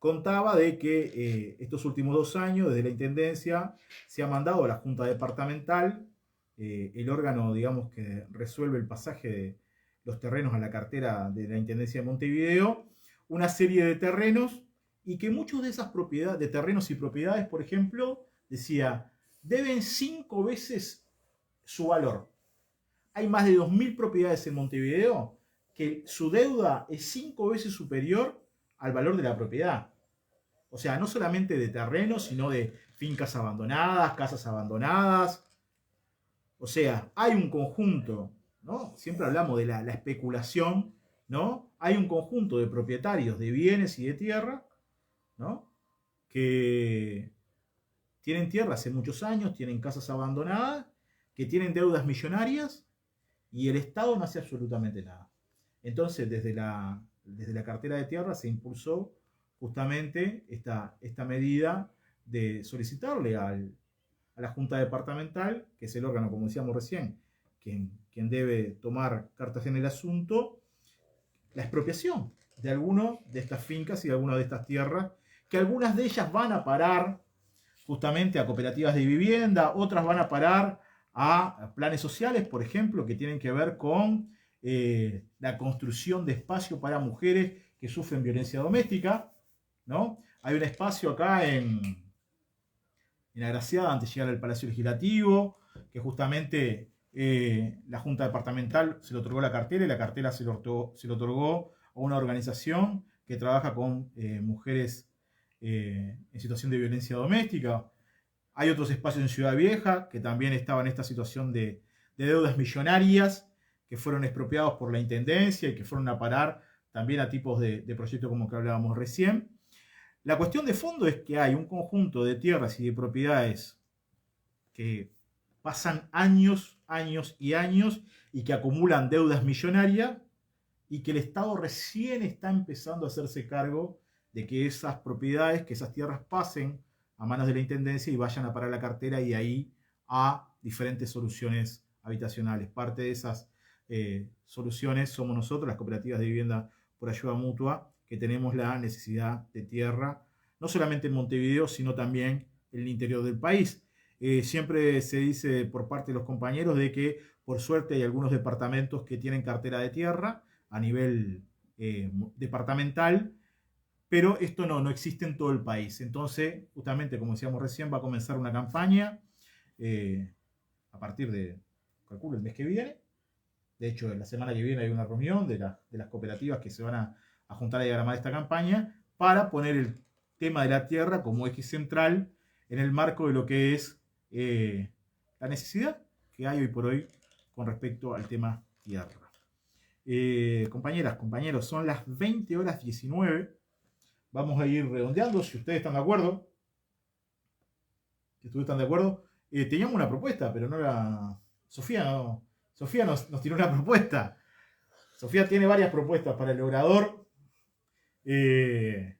contaba de que estos últimos 2 años, desde la Intendencia, se ha mandado a la Junta Departamental, el órgano, digamos, que resuelve el pasaje de los terrenos a la cartera de la Intendencia de Montevideo, una serie de terrenos y que muchos de esas propiedades, de terrenos y propiedades, por ejemplo, decía, deben 5 veces su valor. Hay más de 2.000 propiedades en Montevideo que su deuda es 5 veces superior al valor de la propiedad. O sea, no solamente de terrenos, sino de fincas abandonadas, casas abandonadas. O sea, hay un conjunto, ¿no? Siempre hablamos de la especulación, ¿no? Hay un conjunto de propietarios de bienes y de tierra, ¿no? Que tienen tierra hace muchos años, tienen casas abandonadas, que tienen deudas millonarias y el Estado no hace absolutamente nada. Entonces, desde la cartera de tierra se impulsó justamente esta medida de solicitarle a la Junta Departamental, que es el órgano, como decíamos recién, quien debe tomar cartas en el asunto, la expropiación de algunas de estas fincas y de algunas de estas tierras, que algunas de ellas van a parar justamente a cooperativas de vivienda, otras van a parar a planes sociales, por ejemplo, que tienen que ver con la construcción de espacio para mujeres que sufren violencia doméstica, ¿no? Hay un espacio acá en Agraciada, antes de llegar al Palacio Legislativo, que justamente la Junta Departamental se le otorgó la cartera y la cartera se le otorgó a una organización que trabaja con mujeres en situación de violencia doméstica. Hay otros espacios en Ciudad Vieja que también estaban en esta situación de deudas millonarias que fueron expropiados por la Intendencia y que fueron a parar también a tipos de proyectos como que hablábamos recién. La cuestión de fondo es que hay un conjunto de tierras y de propiedades que pasan años y años y que acumulan deudas millonarias y que el Estado recién está empezando a hacerse cargo de que esas propiedades, que esas tierras pasen a manos de la Intendencia y vayan a parar la cartera y ahí a diferentes soluciones habitacionales. Parte de esas soluciones somos nosotros, las cooperativas de vivienda por ayuda mutua, que tenemos la necesidad de tierra, no solamente en Montevideo, sino también en el interior del país. Siempre se dice por parte de los compañeros de que por suerte hay algunos departamentos que tienen cartera de tierra a nivel departamental, pero esto no existe en todo el país. Entonces, justamente, como decíamos recién, va a comenzar una campaña a partir de, calculo, el mes que viene. De hecho, la semana que viene hay una reunión de las cooperativas que se van a juntar a diagramar esta campaña para poner el tema de la tierra como eje central en el marco de lo que es la necesidad que hay hoy por hoy con respecto al tema tierra. Compañeras, compañeros, son las 20:19. Vamos a ir redondeando, si ustedes están de acuerdo. Si ustedes están de acuerdo. Teníamos una propuesta, pero no era... Sofía nos tiró una propuesta. Sofía tiene varias propuestas para el Obrador.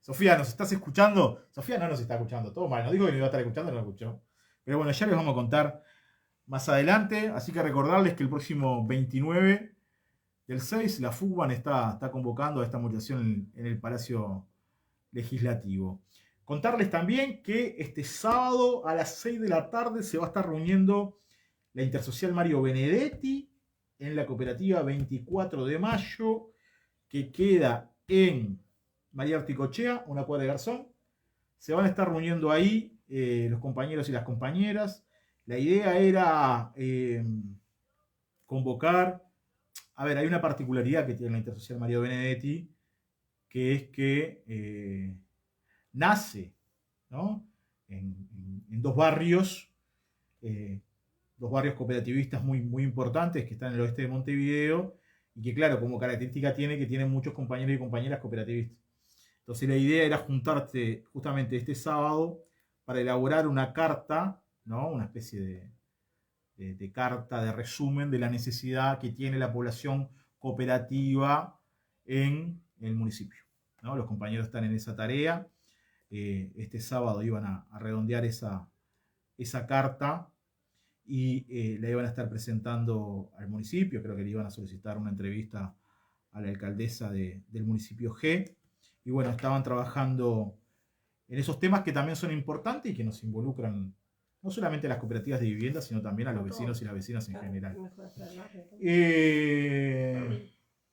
Sofía, ¿nos estás escuchando? Sofía no nos está escuchando, todo mal. Nos dijo que nos iba a estar escuchando, no lo escuchó. Pero bueno, ya les vamos a contar más adelante. Así que recordarles que el próximo 29 del 6, la FUCBAN está convocando a esta movilización en el Palacio Legislativo. Contarles también que este sábado a las 6 de la tarde se va a estar reuniendo la Intersocial Mario Benedetti en la cooperativa 24 de Mayo, que queda en María Articochea, una cuadra de Garzón. Se van a estar reuniendo ahí los compañeros y las compañeras. La idea era convocar... A ver, hay una particularidad que tiene la Intersocial Mario Benedetti, que es que nace, ¿no?, en dos barrios cooperativistas muy importantes que están en el oeste de Montevideo y que, claro, como característica tiene que tienen muchos compañeros y compañeras cooperativistas. Entonces la idea era juntarte justamente este sábado para elaborar una carta, ¿no?, una especie de carta de resumen de la necesidad que tiene la población cooperativa en el municipio, ¿no? Los compañeros están en esa tarea. Este sábado iban a redondear esa carta y la iban a estar presentando al municipio. Creo que le iban a solicitar una entrevista a la alcaldesa del municipio G. Y bueno, estaban trabajando en esos temas que también son importantes y que nos involucran no solamente a las cooperativas de vivienda, sino también a los vecinos y las vecinas en general.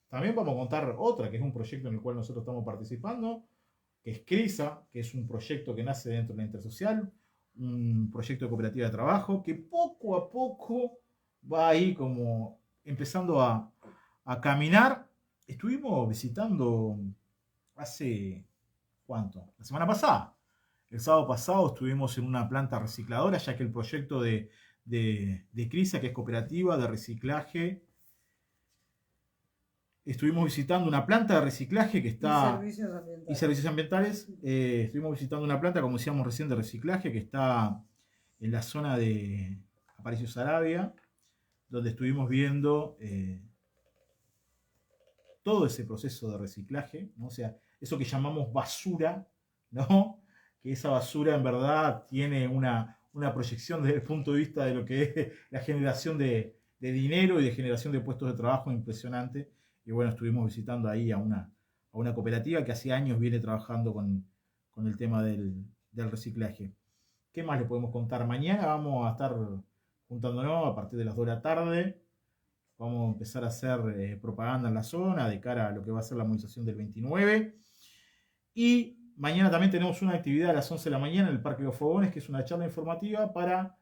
También vamos a contar otra, que es un proyecto en el cual nosotros estamos participando, que es CRISA, que es un proyecto que nace dentro de la Intersocial, un proyecto de cooperativa de trabajo, que poco a poco va ahí como empezando a caminar. Estuvimos visitando hace, ¿cuánto? La semana pasada. El sábado pasado estuvimos en una planta recicladora, ya que el proyecto de CRISA, que es cooperativa de reciclaje, estuvimos visitando una planta de reciclaje que está... Y servicios ambientales. Estuvimos visitando una planta, como decíamos recién, de reciclaje que está en la zona de Aparicio Saravia, donde estuvimos viendo todo ese proceso de reciclaje, ¿no? O sea, eso que llamamos basura, ¿no? Que esa basura en verdad tiene una proyección desde el punto de vista de lo que es la generación de dinero y de generación de puestos de trabajo impresionante. Y bueno, estuvimos visitando ahí a una cooperativa que hace años viene trabajando con el tema del reciclaje. ¿Qué más le podemos contar? Mañana vamos a estar juntándonos a partir de las 2 de la tarde. Vamos a empezar a hacer propaganda en la zona de cara a lo que va a ser la movilización del 29. Y mañana también tenemos una actividad a las 11 de la mañana en el Parque de los Fogones, que es una charla informativa para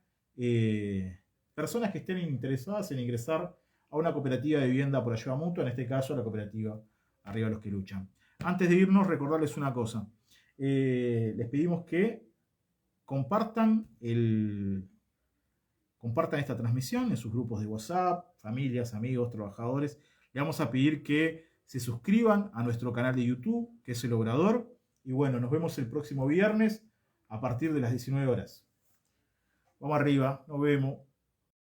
personas que estén interesadas en ingresar a una cooperativa de vivienda por ayuda mutua, en este caso la cooperativa Arriba los que Luchan. Antes de irnos, recordarles una cosa. Les pedimos que compartan esta transmisión en sus grupos de WhatsApp, familias, amigos, trabajadores. Le vamos a pedir que se suscriban a nuestro canal de YouTube, que es El Obrador. Y bueno, nos vemos el próximo viernes a partir de las 19 horas. Vamos arriba, nos vemos.